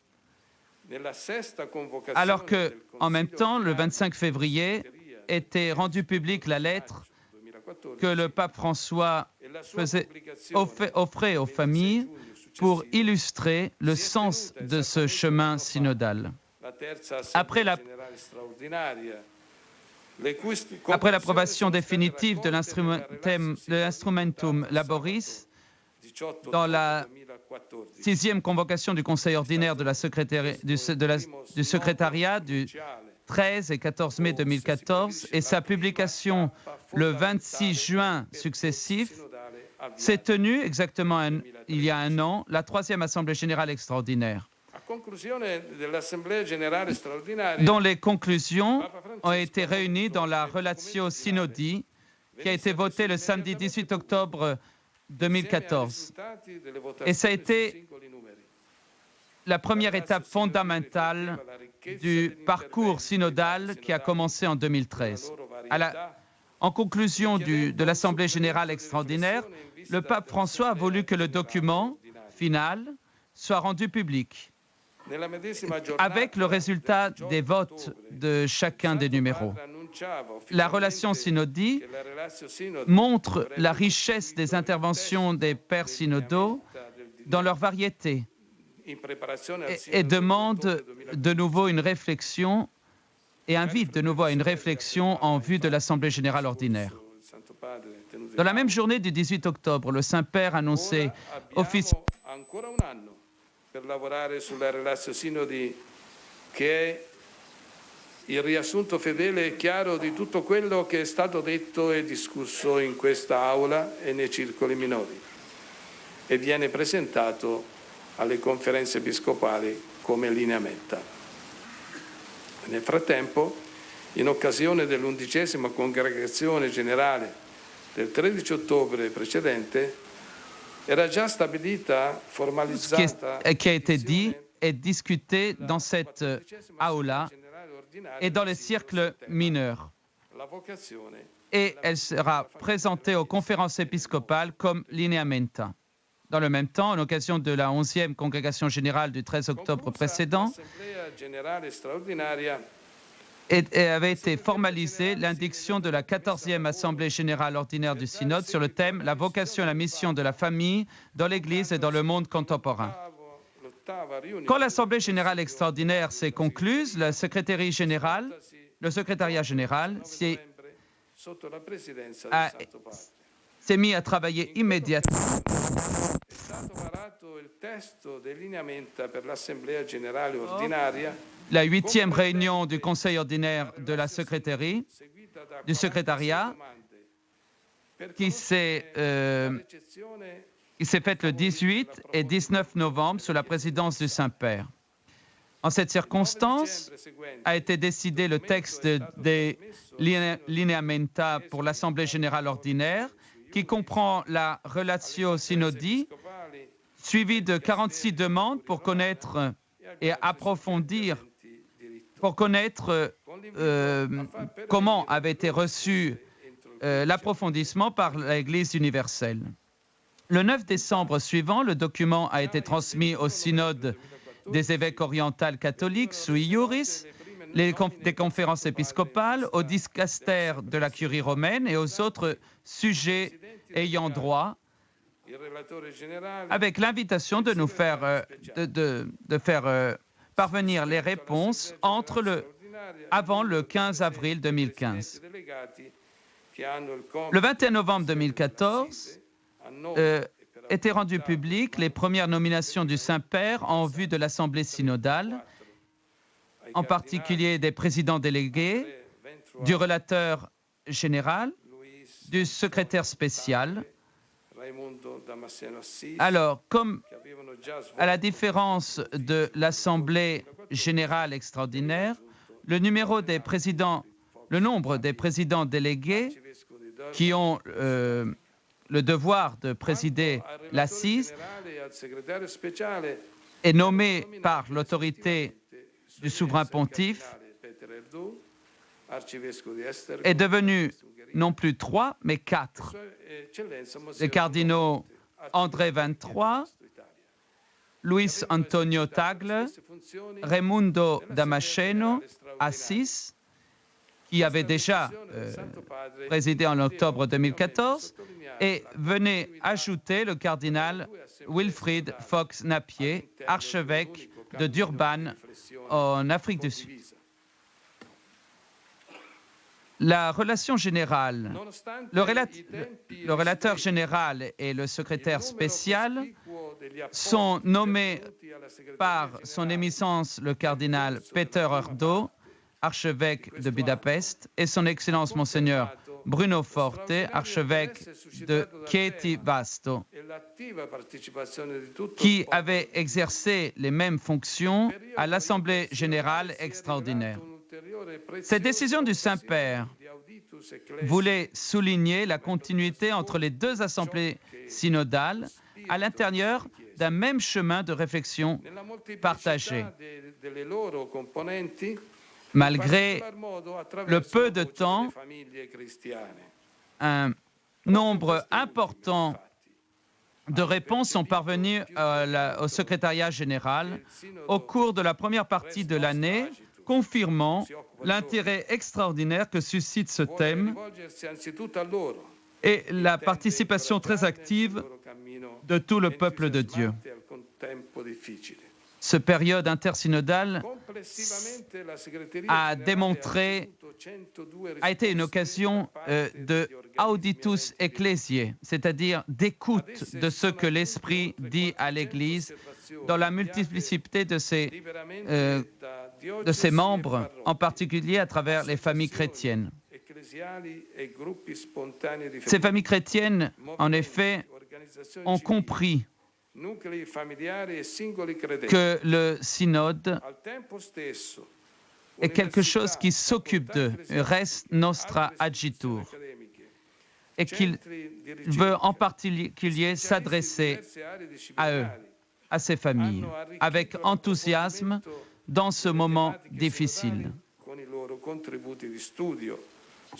alors que, en même temps, le 25 février, était rendue publique la lettre que le pape François offrait aux familles pour illustrer le sens de ce chemin synodal. Après l'approbation définitive de l'Instrumentum Laboris, dans la 6e convocation du Conseil ordinaire du secrétariat du 13 et 14 mai 2014 et sa publication le 26 juin successif, s'est tenue exactement il y a un an la 3e Assemblée générale extraordinaire, dont les conclusions ont été réunies dans la Relatio Synodi qui a été votée le samedi 18 octobre 2014. Et ça a été la première étape fondamentale du parcours synodal qui a commencé en 2013. En conclusion de l'Assemblée générale extraordinaire, le pape François a voulu que le document final soit rendu public, avec le résultat des votes de chacun des numéros. La relation synodie montre la richesse des interventions des pères synodaux dans leur variété et demande de nouveau une réflexion et invite de nouveau à une réflexion en vue de l'Assemblée générale ordinaire. Dans la même journée du 18 octobre, le Saint-Père annonçait officiellement il riassunto fedele e chiaro di tutto quello che è stato detto e discusso in questa aula e nei circoli minori e viene presentato alle conferenze episcopali come lineamenta. Nel frattempo, in occasione dell'11ª congregazione generale del 13 ottobre precedente, era già stabilita, formalizzata, qui a été dit et discuté dans cette aula et dans les cercles mineurs. Et elle sera présentée aux conférences épiscopales comme lineamenta. Dans le même temps, en occasion de la 11e congrégation générale du 13 octobre précédent, avait été formalisée l'indiction de la 14e Assemblée générale ordinaire du Synode sur le thème « La vocation et la mission de la famille dans l'Église et dans le monde contemporain ». Quand l'Assemblée générale extraordinaire s'est concluse, le secrétariat général s'est mis à travailler immédiatement. La 8e réunion du Conseil ordinaire de la du secrétariat qui s'est faite le 18 et 19 novembre sous la présidence du Saint-Père. En cette circonstance, a été décidé le texte des lineamenta pour l'Assemblée générale ordinaire qui comprend la relatio synodi, suivie de 46 demandes pour connaître et approfondir, pour connaître comment avait été reçu l'approfondissement par l'Église universelle. Le 9 décembre suivant, le document a été transmis au synode des évêques orientales catholiques, sui iuris, des conférences épiscopales, au dicaster de la curie romaine et aux autres sujets ayant droit, avec l'invitation de nous faire, de faire parvenir les réponses avant le 15 avril 2015. Le 21 novembre 2014, étaient rendues publiques les premières nominations du Saint-Père en vue de l'Assemblée synodale, en particulier des présidents délégués, du relateur général, du secrétaire spécial. Alors, comme à la différence de l'Assemblée générale extraordinaire, le nombre des présidents délégués qui ont le devoir de présider l'assise est nommé par l'autorité du souverain pontife, est devenu non plus 3, mais 4. Les cardinaux André XXIII, Luis Antonio Tagle, Raimundo Damasceno, Assis, qui avait déjà présidé en octobre 2014, et venait ajouter le cardinal Wilfrid Fox Napier, archevêque de Durban en Afrique du Sud. La relation générale, le relateur général et le secrétaire spécial sont nommés par son éminence le cardinal Peter Erdo, archevêque de Budapest, et son Excellence Monseigneur Bruno Forte, archevêque de Chieti Vasto, qui avait exercé les mêmes fonctions à l'Assemblée générale extraordinaire. Cette décision du Saint-Père voulait souligner la continuité entre les deux assemblées synodales à l'intérieur d'un même chemin de réflexion partagé. Malgré le peu de temps, un nombre important de réponses sont parvenues au secrétariat général au cours de la première partie de l'année, confirmant l'intérêt extraordinaire que suscite ce thème et la participation très active de tout le peuple de Dieu. Cette période intersynodale a été une occasion de auditus ecclesiae, c'est-à-dire d'écoute de ce que l'Esprit dit à l'Église dans la multiplicité de ses de ses membres, en particulier à travers les familles chrétiennes. Ces familles chrétiennes, en effet, ont compris que le synode est quelque chose qui s'occupe d'eux, res nostra agitur, et qu'il veut en particulier s'adresser à eux, à ces familles, avec enthousiasme dans ce moment difficile.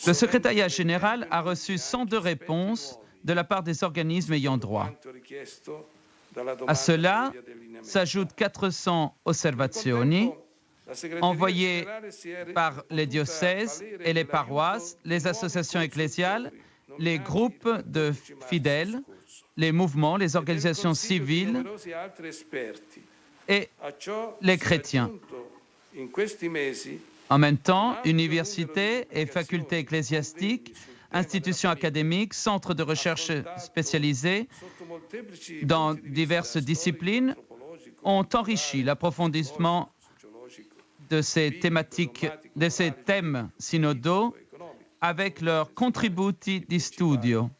Le secrétariat général a reçu 102 réponses de la part des organismes ayant droit. À cela s'ajoutent 400 osservazioni envoyées par les diocèses et les paroisses, les associations ecclésiales, les groupes de fidèles, les mouvements, les organisations civiles et les chrétiens. En même temps, universités et facultés ecclésiastiques, institutions académiques, centres de recherche spécialisés dans diverses disciplines ont enrichi l'approfondissement de ces thématiques, de ces thèmes synodaux avec leurs contributi di studio,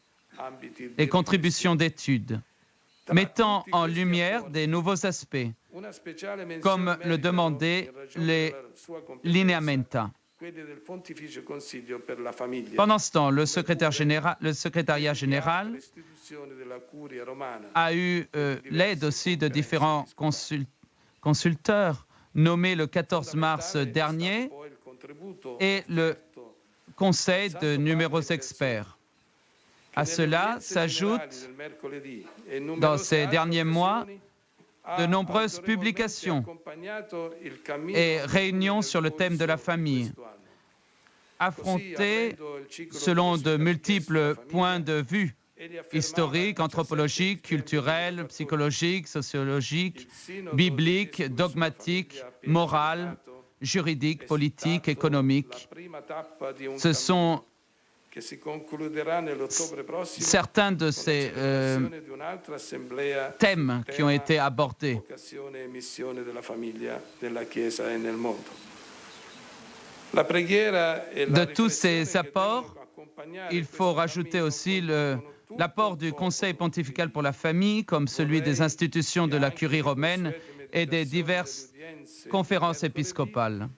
les contributions d'études, mettant en lumière des nouveaux aspects, comme le demandaient les lineamenta. Pendant ce temps, le secrétariat général a eu l'aide aussi de différents consulteurs nommés le 14 mars dernier et le conseil de numéros experts. À cela s'ajoutent, dans ces derniers mois, de nombreuses publications et réunions sur le thème de la famille, affrontées selon de multiples points de vue, historiques, anthropologiques, culturels, psychologiques, sociologiques, bibliques, dogmatiques, morales, juridiques, politiques, économiques. Ce sont certains de ces thèmes qui ont été abordés. De tous ces apports, il faut rajouter aussi l'apport du Conseil pontifical pour la famille, comme celui des institutions de la Curie romaine et des diverses conférences épiscopales.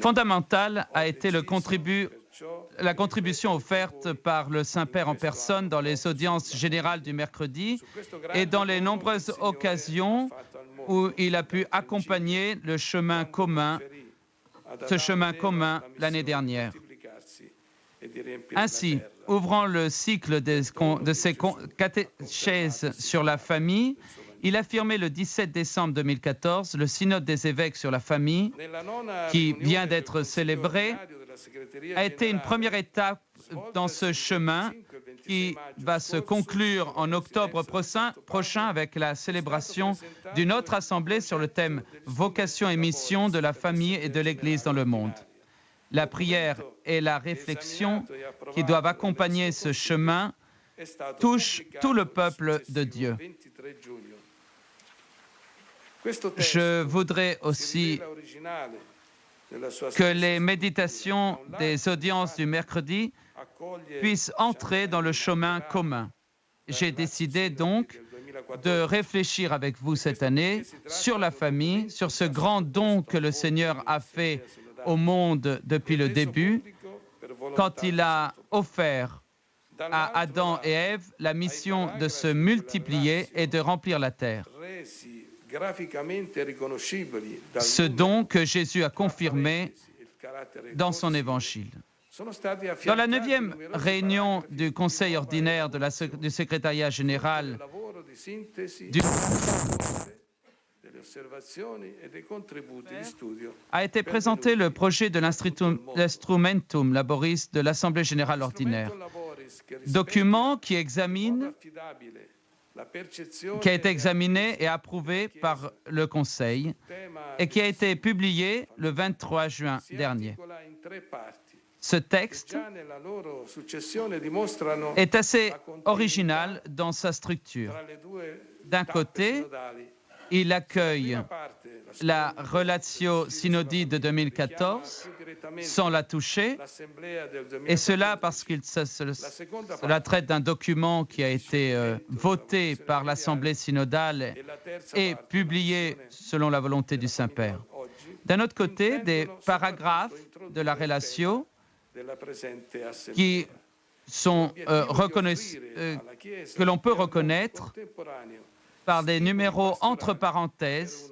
Fondamentale a été la contribution offerte par le Saint-Père en personne dans les audiences générales du mercredi et dans les nombreuses occasions où il a pu accompagner ce chemin commun l'année dernière. Ainsi, ouvrant le cycle de ses catéchèses sur la famille, il affirmait le 17 décembre 2014, le synode des évêques sur la famille, qui vient d'être célébré, a été une première étape dans ce chemin qui va se conclure en octobre prochain avec la célébration d'une autre assemblée sur le thème « Vocation et mission de la famille et de l'Église dans le monde ». La prière et la réflexion qui doivent accompagner ce chemin touchent tout le peuple de Dieu. Je voudrais aussi que les méditations des audiences du mercredi puissent entrer dans le chemin commun. J'ai décidé donc de réfléchir avec vous cette année sur la famille, sur ce grand don que le Seigneur a fait au monde depuis le début, quand il a offert à Adam et Ève la mission de se multiplier et de remplir la terre. Ce don que Jésus a confirmé dans son évangile. Dans la 9e réunion du Conseil ordinaire du secrétariat général a été présenté le projet de l'Instrumentum Laboris de l'Assemblée générale ordinaire, document qui a été examiné et approuvé par le Conseil et qui a été publié le 23 juin dernier. Ce texte est assez original dans sa structure. D'un côté, il accueille la Relatio Synodi de 2014 sans la toucher, et cela parce que cela traite d'un document qui a été voté par l'Assemblée synodale et publié selon la volonté du Saint-Père. D'un autre côté, des paragraphes de la Relatio qui sont que l'on peut reconnaître par des numéros entre parenthèses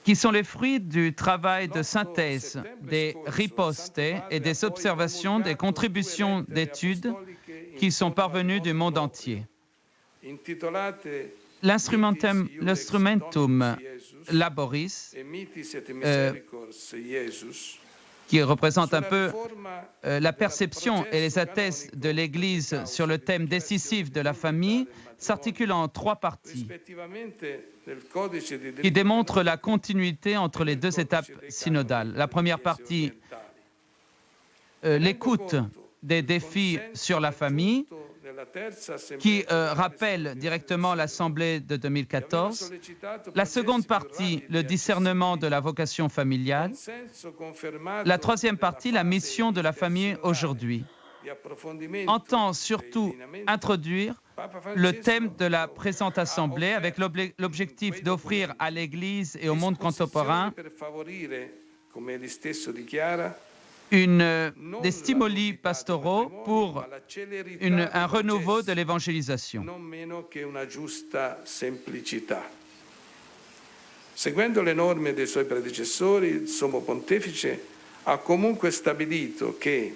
qui sont les fruits du travail de synthèse des ripostes et des observations, des contributions d'études qui sont parvenues du monde entier. L'instrumentum laboris, qui représente un peu la perception et les thèses de l'Église sur le thème décisif de la famille, s'articule en 3 parties qui démontrent la continuité entre les 2 étapes synodales. La première partie, l'écoute des défis sur la famille, qui rappelle directement l'Assemblée de 2014. La seconde partie, le discernement de la vocation familiale. La troisième partie, la mission de la famille aujourd'hui. Entend surtout introduire le thème de la présente Assemblée avec l'objectif d'offrir à l'Église et au monde contemporain des stimuli pastoraux pour un renouveau de l'évangélisation. Seguendo le norme dei suoi predecessori, il Sommo Pontefice ha comunque stabilito che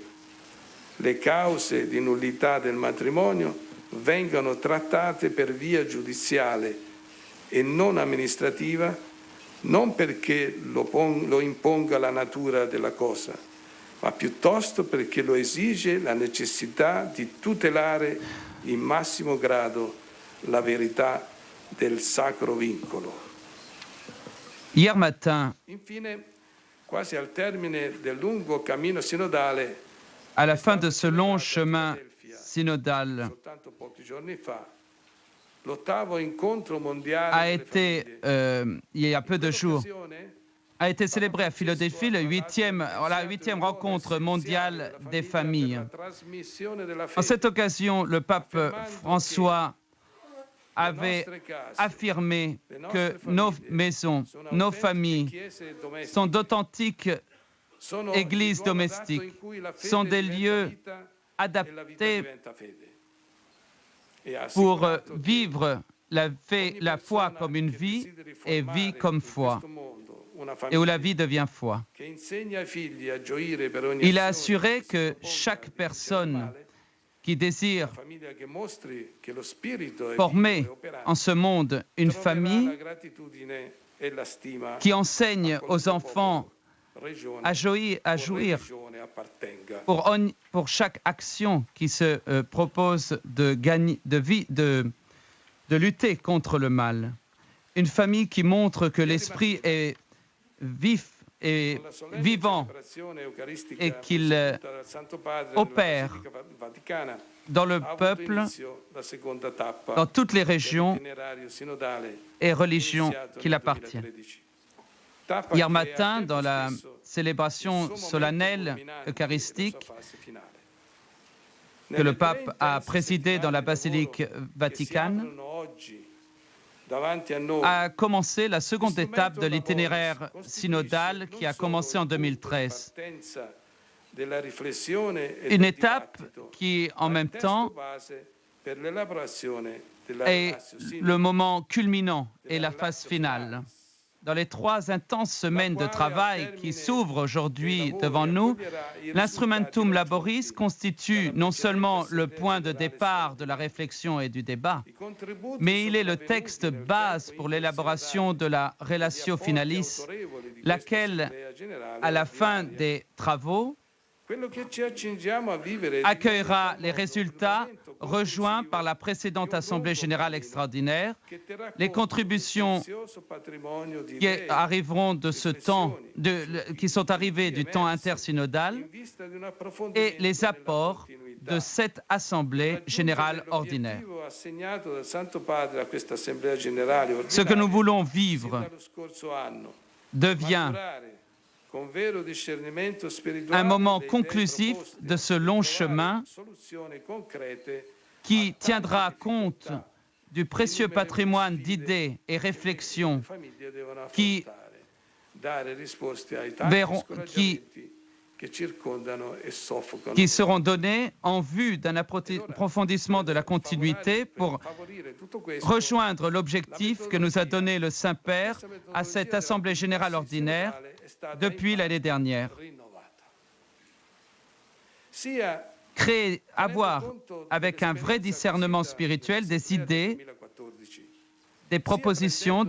le cause di nullità del matrimonio vengano trattate per via giudiziale e non amministrativa, non perché lo imponga la natura della cosa, ma piuttosto perché lo esige la necessità di tutelare in massimo grado la verità del sacro vincolo. Hier matin, Infine, quasi al termine del lungo cammino sinodale, à la fin de ce long chemin synodal, soltanto pochi giorni fa, l'ottavo incontro mondiale a été, il y a peu de jours, a été célébré à Philadelphie la 8e rencontre mondiale des familles. En cette occasion, le pape François avait affirmé que nos maisons, nos familles sont d'authentiques églises domestiques, sont des lieux adaptés pour vivre la foi comme une vie et vie comme foi, et où la vie devient foi. Il a assuré que chaque personne qui désire former en ce monde une famille qui enseigne aux enfants à jouir pour chaque action qui se propose de lutter contre le mal. Une famille qui montre que l'esprit est vif et vivant et qu'il opère dans le peuple, dans toutes les régions et religions qu'il appartient. Hier matin, dans la célébration solennelle eucharistique que le pape a présidée dans la basilique Vaticane, a commencé la seconde étape de l'itinéraire synodal qui a commencé en 2013. Une étape qui, en même temps, est le moment culminant et la phase finale. Dans les 3 intenses semaines de travail qui s'ouvrent aujourd'hui devant nous, l'Instrumentum Laboris constitue non seulement le point de départ de la réflexion et du débat, mais il est le texte base pour l'élaboration de la Relatio Finalis, laquelle, à la fin des travaux, accueillera les résultats rejoints par la précédente Assemblée générale extraordinaire, les contributions qui arriveront de ce temps, qui sont arrivées du temps intersynodal, et les apports de cette Assemblée générale ordinaire. Ce que nous voulons vivre devient un moment conclusif de ce long chemin qui tiendra compte du précieux patrimoine d'idées et réflexions qui seront données en vue d'un approfondissement de la continuité pour rejoindre l'objectif que nous a donné le Saint-Père à cette Assemblée générale ordinaire depuis l'année dernière. Avoir avec un vrai discernement spirituel des idées, des propositions,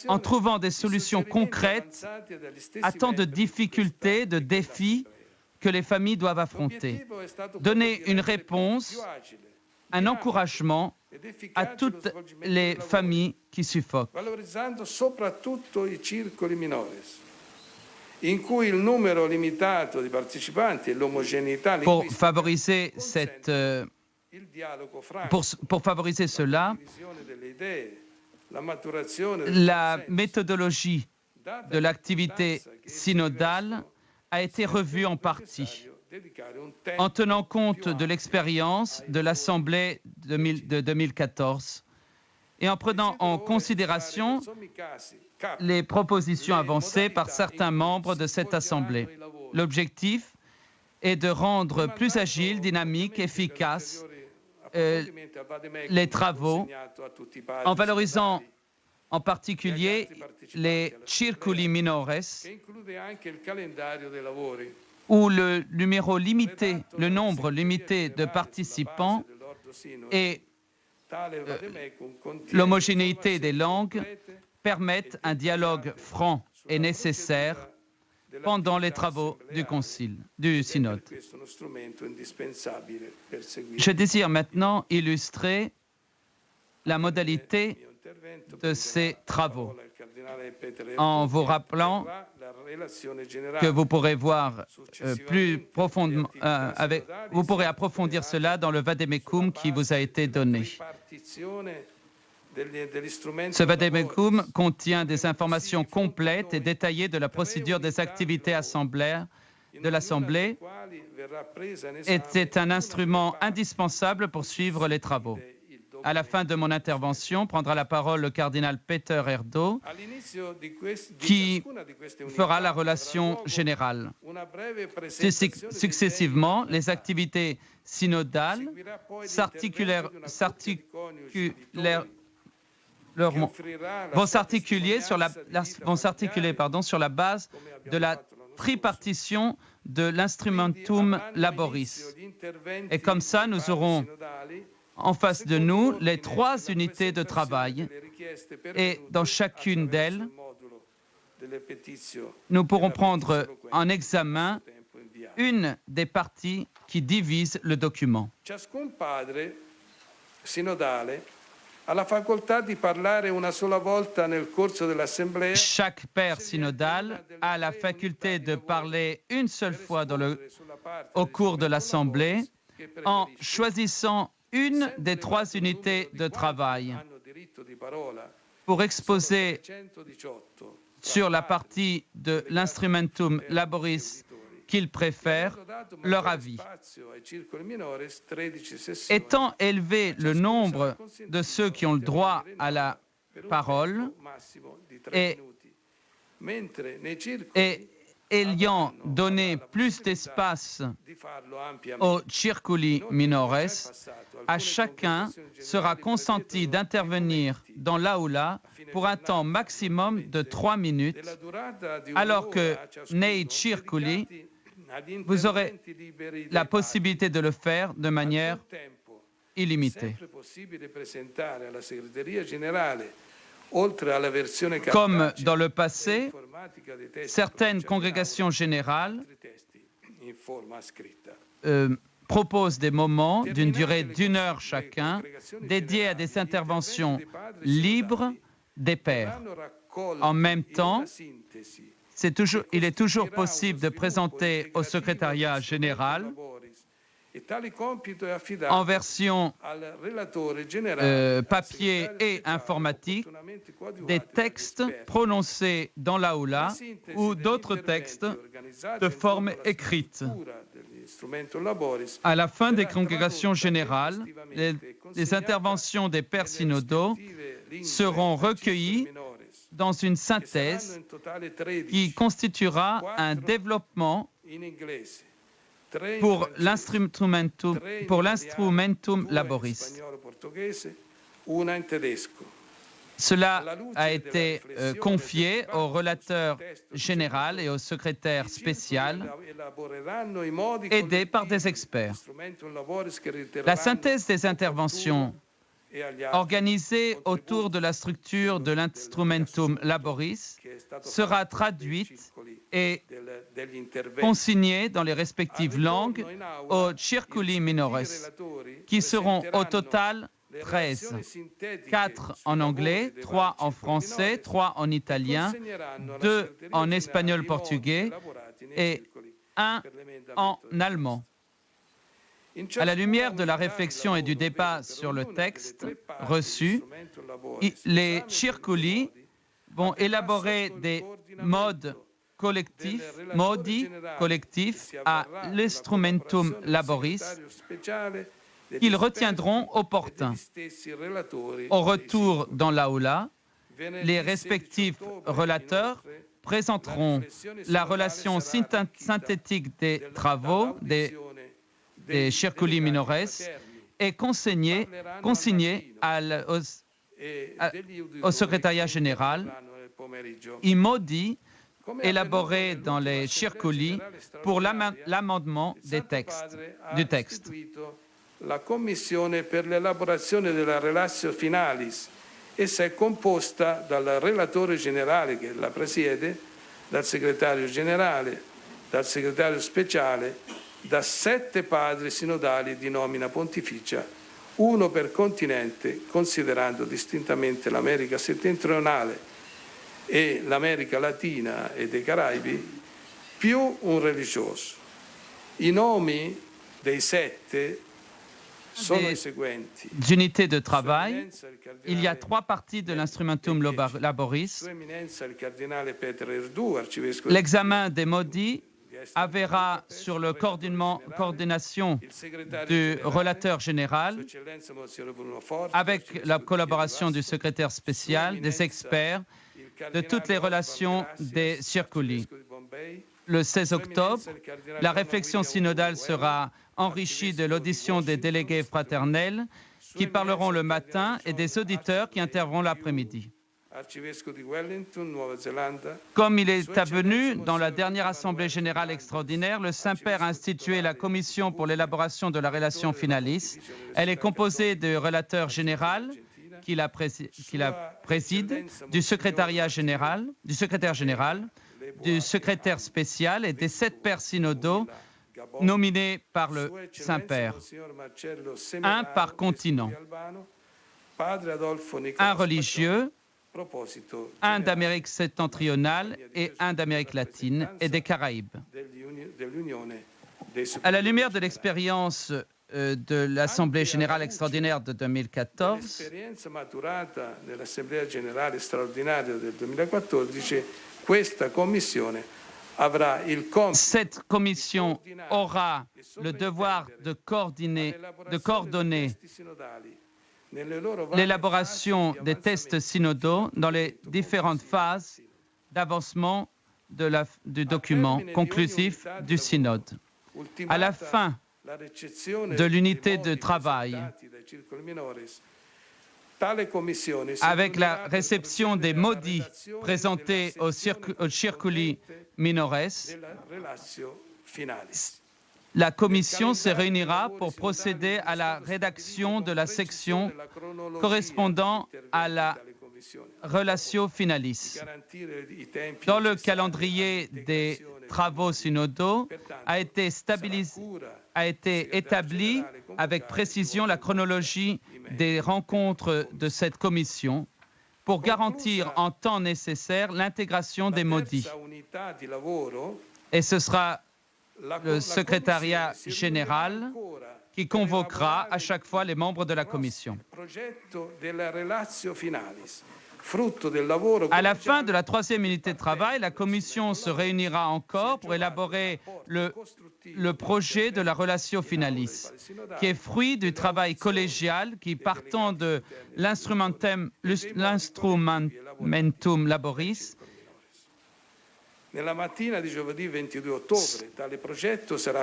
en trouvant des solutions concrètes à tant de difficultés, de défis que les familles doivent affronter. Donner une réponse, un encouragement à toutes les familles qui suffoquent. Pour favoriser cela, la méthodologie de l'activité synodale a été revue en partie, en tenant compte de l'expérience de l'Assemblée de 2014 et en prenant en considération les propositions avancées par certains membres de cette Assemblée. L'objectif est de rendre plus agile, dynamique, efficace les travaux en valorisant en particulier les circoli minores où le nombre limité de participants et l'homogénéité des langues permettent un dialogue franc et nécessaire pendant les travaux du synode. Je désire maintenant illustrer la modalité de ces travaux en vous rappelant que vous pourrez voir plus profondément, vous pourrez approfondir cela dans le vademecum qui vous a été donné. Ce vademecum contient des informations complètes et détaillées de la procédure des activités de l'Assemblée et c'est un instrument indispensable pour suivre les travaux. À la fin de mon intervention, prendra la parole le cardinal Peter Erdo, qui fera la relation générale. Successivement, les activités synodales vont s'articuler sur la base de la tripartition de l'instrumentum laboris. Et comme ça, nous aurons en face de nous les 3 unités de travail et dans chacune d'elles, nous pourrons prendre en examen une des parties qui divisent le document. Chaque père synodal a la faculté de parler une seule fois au cours de l'Assemblée en choisissant une des 3 unités de travail pour exposer sur la partie de l'instrumentum laboris qu'ils préfèrent leur avis. Étant élevé le nombre de ceux qui ont le droit à la parole et ayant donné plus d'espace aux circuli minores, à chacun sera consenti d'intervenir dans l'aula pour un temps maximum de 3 minutes, alors que nei circuli, vous aurez la possibilité de le faire de manière illimitée. Comme dans le passé, certaines congrégations générales proposent des moments d'une durée d'1 heure chacun, dédiés à des interventions libres des pairs. En même temps, il est toujours possible de présenter au secrétariat général en version papier et informatique des textes prononcés dans l'aula ou d'autres textes de forme écrite. À la fin des congrégations générales, les interventions des pères synodaux seront recueillies dans une synthèse qui constituera un développement pour l'instrumentum laboris. Cela a été confié au relateur général et au secrétaire spécial, aidés par des experts. La synthèse des interventions organisée autour de la structure de l'instrumentum laboris sera traduite et consignée dans les respectives langues aux circuli minores, qui seront au total 13, 4 en anglais, 3 en français, 3 en italien, 2 en espagnol-portugais et 1 en allemand. À la lumière de la réflexion et du débat sur le texte reçu, les circuli vont élaborer des modi collectifs à l'instrumentum laboris qu'ils retiendront opportuns. Au retour dans l'aula, les respectifs relateurs présenteront la relation synthétique des travaux des circuli minores est consignée au secrétariat général. I modi élaborés dans les circuli pour l'amendement du texte. La Commissione per l'elaborazione della Relatio Finalis. Essa è composta dal relatore generale che la presiede, dal segretario generale, dal segretario speciale, da 7 padri sinodali di nomina pontificia, uno per continente, considerando distintamente l'America settentrionale e l'America Latina e dei Caraibi, più un religioso. I nomi dei 7 sono i seguenti. D'unités de travail, il y a 3 parties de l'instrumentum laboris. L'examen des modi avera sur la coordination du relateur général avec la collaboration du secrétaire spécial, des experts, de toutes les relations des circuli. Le 16 octobre, la réflexion synodale sera enrichie de l'audition des délégués fraternels qui parleront le matin et des auditeurs qui interviendront l'après-midi. Comme il est avenu dans la dernière Assemblée générale extraordinaire, le Saint-Père a institué la commission pour l'élaboration de la relation finalis. Elle est composée du relateur général, qui la préside, du secrétaire général, du secrétaire spécial et des 7 pères synodaux nominés par le Saint-Père, un par continent, un religieux, un d'Amérique septentrionale et un d'Amérique latine et des Caraïbes. À la lumière de l'expérience de l'Assemblée générale extraordinaire de 2014, cette commission aura le devoir de coordonner l'élaboration des tests synodaux dans les différentes phases d'avancement du document conclusif du synode. À la fin de l'unité de travail, avec la réception des modi présentés au circuli minores, la commission se réunira pour procéder à la rédaction de la section correspondant à la relatio finalis. Dans le calendrier des travaux synodaux a été établie avec précision la chronologie des rencontres de cette commission pour garantir en temps nécessaire l'intégration des modi. Et ce sera le secrétariat général qui convoquera à chaque fois les membres de la commission. À la fin de la troisième unité de travail, la commission se réunira encore pour élaborer le projet de la relatio finalis, qui est fruit du travail collégial qui, partant de l'instrumentum laboris,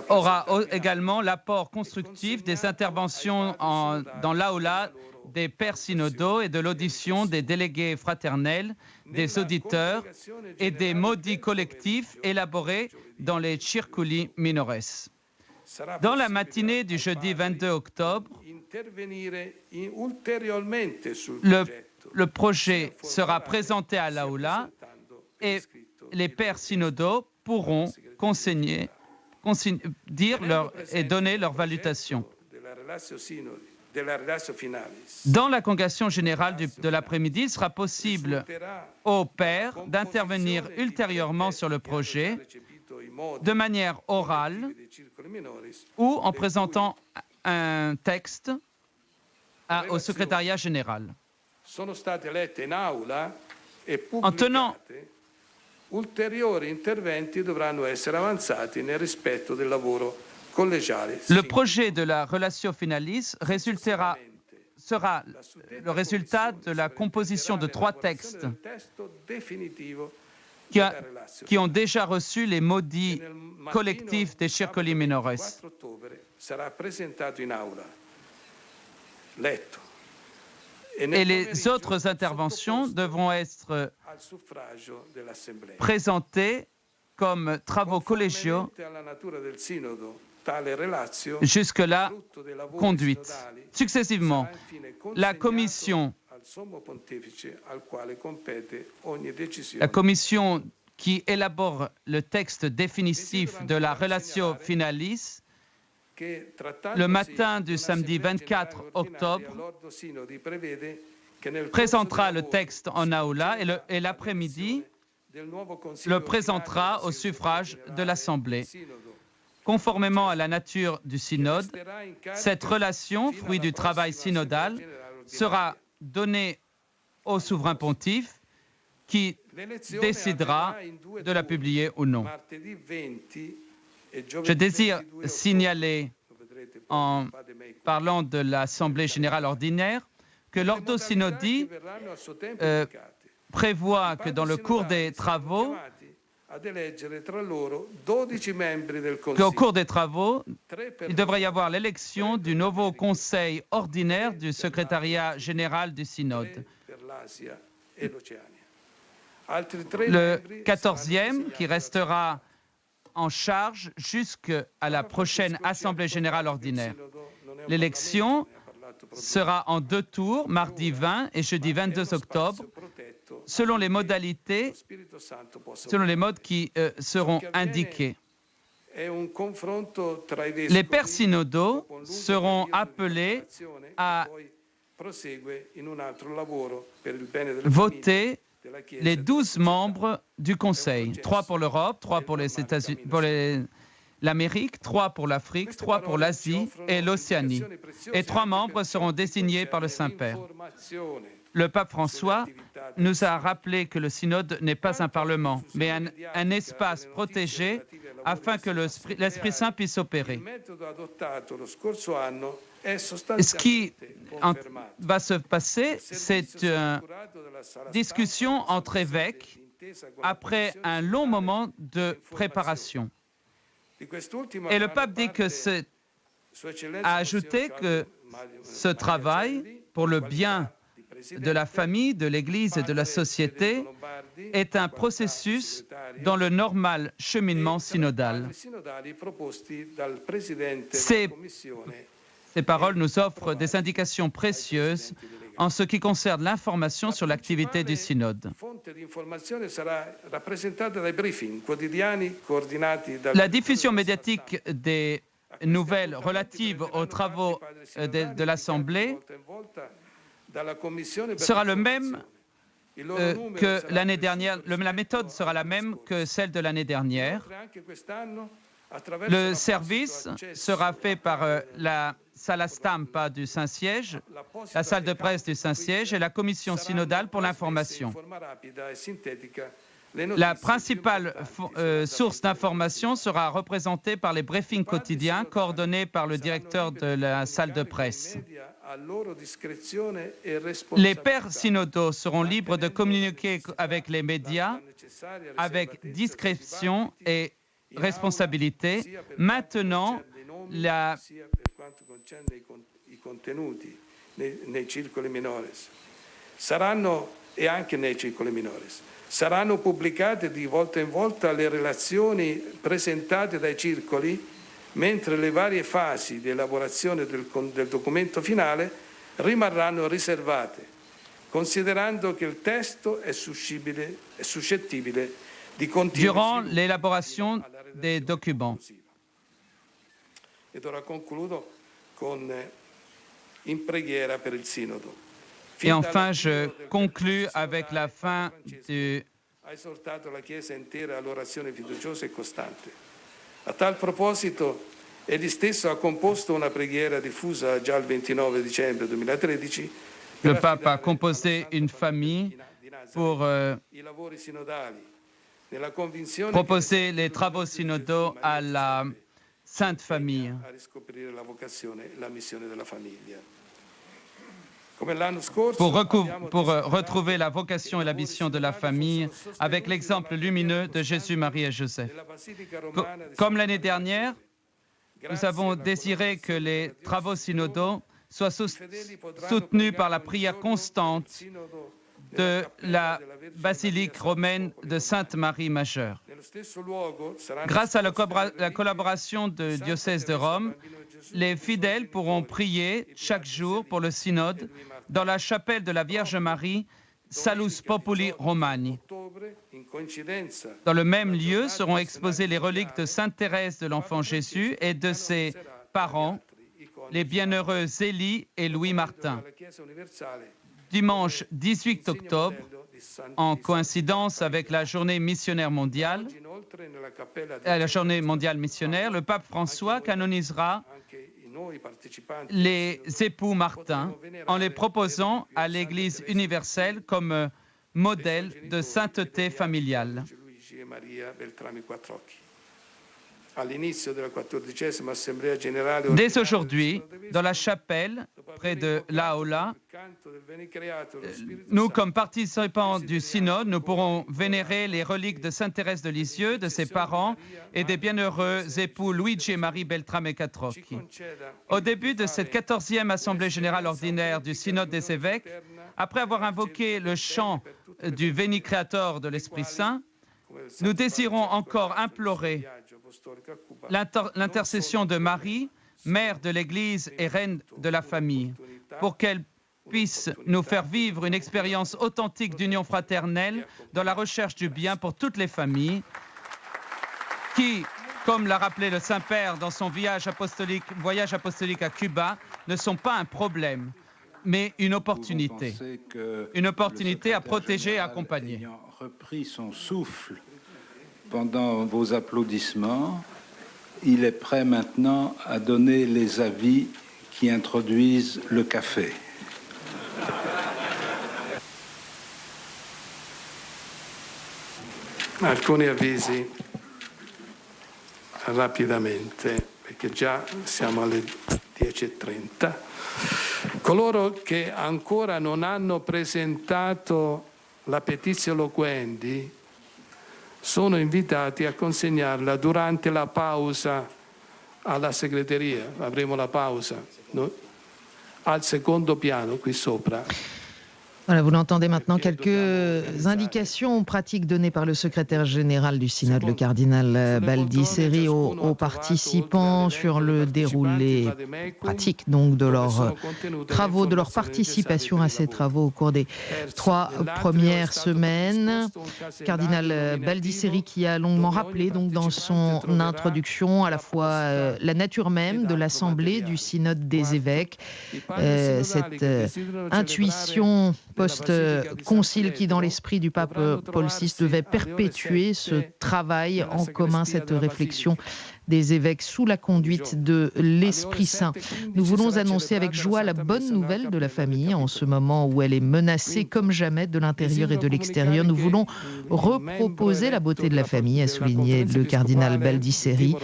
aura également l'apport constructif des interventions dans l'aula des pères synodaux et de l'audition des délégués fraternels, des auditeurs et des modi collectifs élaborés dans les circuli minores. Dans la matinée du jeudi 22 octobre, le projet sera présenté à l'aula et les pères synodaux pourront donner leur valutation. Dans la congrégation générale de l'après-midi, il sera possible aux pères d'intervenir ultérieurement sur le projet de manière orale ou en présentant un texte au secrétariat général. En tenant le projet de la relatio finalis sera le résultat de la composition de 3 textes qui ont déjà reçu les modi collectifs des circoli minores. Et les autres interventions devront être présentées comme travaux collégiaux jusque-là conduites. Successivement, la commission qui élabore le texte définitif de la relatio finalis, le matin du samedi 24 octobre, présentera le texte en aula et l'après-midi le présentera au suffrage de l'Assemblée. Conformément à la nature du synode, cette relation, fruit du travail synodal, sera donnée au souverain pontife qui décidera de la publier ou non. Je désire signaler, en parlant de l'Assemblée générale ordinaire, que l'Ordo Synodi prévoit que dans le cours des travaux, il devrait y avoir l'élection du nouveau conseil ordinaire du secrétariat général du synode. Le 14e, qui restera en charge jusqu'à la prochaine Assemblée générale ordinaire. L'élection sera en 2 tours, mardi 20 et jeudi 22 octobre, selon les modalités, selon les modes qui seront indiqués. Les pères synodaux seront appelés à voter les 12 membres du Conseil, 3 pour l'Europe, 3 pour les États-Unis, pour l'Amérique, 3 pour l'Afrique, 3 pour l'Asie et l'Océanie. Et 3 membres seront désignés par le Saint-Père. Le pape François nous a rappelé que le synode n'est pas un parlement, mais un espace protégé afin que l'Esprit Saint puisse opérer. Ce qui va se passer, c'est une discussion entre évêques après un long moment de préparation. Et le pape dit a ajouté que ce travail, pour le bien de la famille, de l'Église et de la société, est un processus dans le normal cheminement synodal. Ces paroles nous offrent des indications précieuses en ce qui concerne l'information sur l'activité du synode. La diffusion médiatique des nouvelles relatives aux travaux de l'Assemblée sera le même que l'année dernière. La méthode sera la même que celle de l'année dernière. Le service sera fait par la Sala Stampa du Saint-Siège, la salle de presse du Saint-Siège et la commission synodale pour l'information. La principale source d'information sera représentée par les briefings quotidiens coordonnés par le directeur de la salle de presse. Les pères synodaux seront libres de communiquer avec les médias avec discrétion et responsabilité. Maintenant, Saranno pubblicate di volta in volta le relazioni presentate dai circoli, mentre le varie fasi di elaborazione del documento finale rimarranno riservate, considerando che il testo è suscettibile di continuo durant l'élaboration des documents. Ed ora concludo in preghiera per il Sinodo. Et enfin, je conclus avec la fin du... Ha esortato la Chiesa intera all'orazione fiduciosa e costante. A tal proposito, egli stesso ha composto una preghiera diffusa già il 29 dicembre 2013. Le pape a composé une famille pour proposer les travaux synodaux à la Sainte Famille. A riscoprire la vocazione e la missione della famiglia. Pour retrouver la vocation et la mission de la famille avec l'exemple lumineux de Jésus, Marie et Joseph. Comme l'année dernière, nous avons désiré que les travaux synodaux soient soutenus par la prière constante de la basilique romaine de Sainte-Marie Majeure. Grâce à la collaboration du diocèse de Rome, les fidèles pourront prier chaque jour pour le synode dans la chapelle de la Vierge Marie, Salus Populi Romani. Dans le même lieu seront exposées les reliques de Sainte Thérèse de l'Enfant Jésus et de ses parents, les bienheureux Zélie et Louis Martin. Dimanche 18 octobre, en coïncidence avec la journée missionnaire mondiale, la journée mondiale missionnaire, le pape François canonisera les époux Martin en les proposant à l'Église universelle comme modèle de sainteté familiale. Dès aujourd'hui, dans la chapelle, près de l'Aula, nous, comme participants du synode, nous pourrons vénérer les reliques de Sainte Thérèse de Lisieux, de ses parents et des bienheureux époux Luigi et Marie Beltrame et Catrocchi. Au début de cette 14e Assemblée générale ordinaire du synode des évêques, après avoir invoqué le chant du Veni Creator de l'Esprit Saint, nous désirons encore implorer l'intercession de Marie, mère de l'Église et reine de la famille, pour qu'elle puisse nous faire vivre une expérience authentique d'union fraternelle dans la recherche du bien pour toutes les familles qui, comme l'a rappelé le Saint-Père dans son voyage apostolique à Cuba, ne sont pas un problème, mais une opportunité. Une opportunité à protéger et accompagner. Ayant repris son souffle pendant vos applaudissements, il est prêt maintenant à donner les avis qui introduisent le café. Alcuni avvisi rapidamente, perché già siamo alle 10:30. Coloro che ancora non hanno presentato la petizio loquendi sono invitati a consegnarla durante la pausa alla segreteria. Avremo la pausa, no? Al secondo piano, qui sopra. Voilà, vous l'entendez maintenant, quelques indications pratiques données par le secrétaire général du synode, le cardinal Baldisseri, aux participants sur le déroulé pratique donc de leurs travaux, de leur participation à ces travaux au cours des 3 premières semaines. Cardinal Baldisseri qui a longuement rappelé donc dans son introduction à la fois la nature même de l'Assemblée du synode des évêques, cette intuition post-concile qui, dans l'esprit du pape Paul VI, devait perpétuer ce travail en commun, cette réflexion des évêques sous la conduite de l'Esprit Saint. Nous voulons annoncer avec joie la bonne nouvelle de la famille en ce moment où elle est menacée comme jamais de l'intérieur et de l'extérieur. Nous voulons reproposer la beauté de la famille, a souligné le cardinal Baldisseri.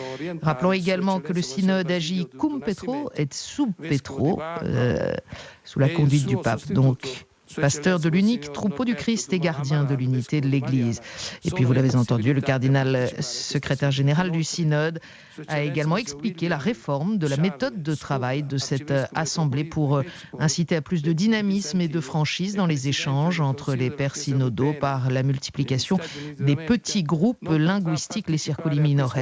Rappelons également que le synode agit cum Petro et sub Petro, sous la conduite du pape. Donc, pasteur de l'unique troupeau du Christ et gardien de l'unité de l'Église. Et puis, vous l'avez entendu, le cardinal secrétaire général du synode a également expliqué la réforme de la méthode de travail de cette assemblée pour inciter à plus de dynamisme et de franchise dans les échanges entre les pères synodaux par la multiplication des petits groupes linguistiques, les circoli minores,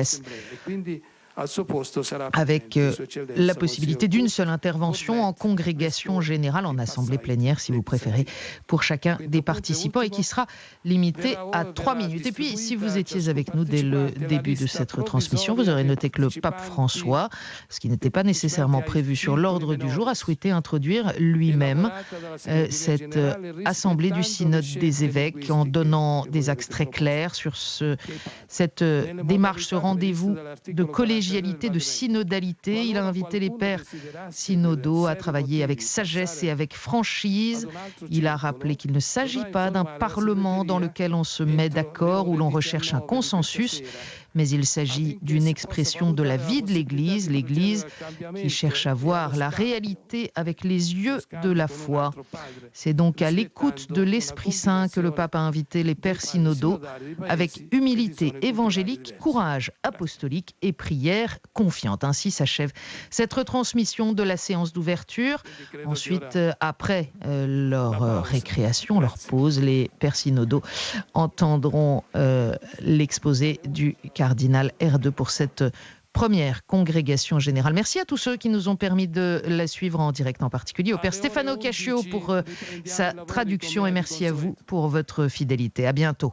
avec la possibilité d'une seule intervention en congrégation générale, en assemblée plénière si vous préférez, pour chacun des participants et qui sera limitée à 3 minutes. Et puis, si vous étiez avec nous dès le début de cette retransmission, vous aurez noté que le pape François, ce qui n'était pas nécessairement prévu sur l'ordre du jour, a souhaité introduire lui-même cette assemblée du synode des évêques en donnant des axes très clairs sur cette démarche, ce rendez-vous de collégialité, de synodalité. Il a invité les pères synodaux à travailler avec sagesse et avec franchise. Il a rappelé qu'il ne s'agit pas d'un parlement dans lequel on se met d'accord, où l'on recherche un consensus, mais il s'agit d'une expression de la vie de l'Église, l'Église qui cherche à voir la réalité avec les yeux de la foi. C'est donc à l'écoute de l'Esprit Saint que le pape a invité les pères synodaux avec humilité évangélique, courage apostolique et prière confiante. Ainsi s'achève cette retransmission de la séance d'ouverture. Ensuite, après leur récréation, leur pause, les pères synodaux entendront l'exposé du cardinal R2 pour cette première congrégation générale. Merci à tous ceux qui nous ont permis de la suivre en direct, en particulier au père Stefano Cascio pour sa traduction, et merci à vous pour votre fidélité. À bientôt.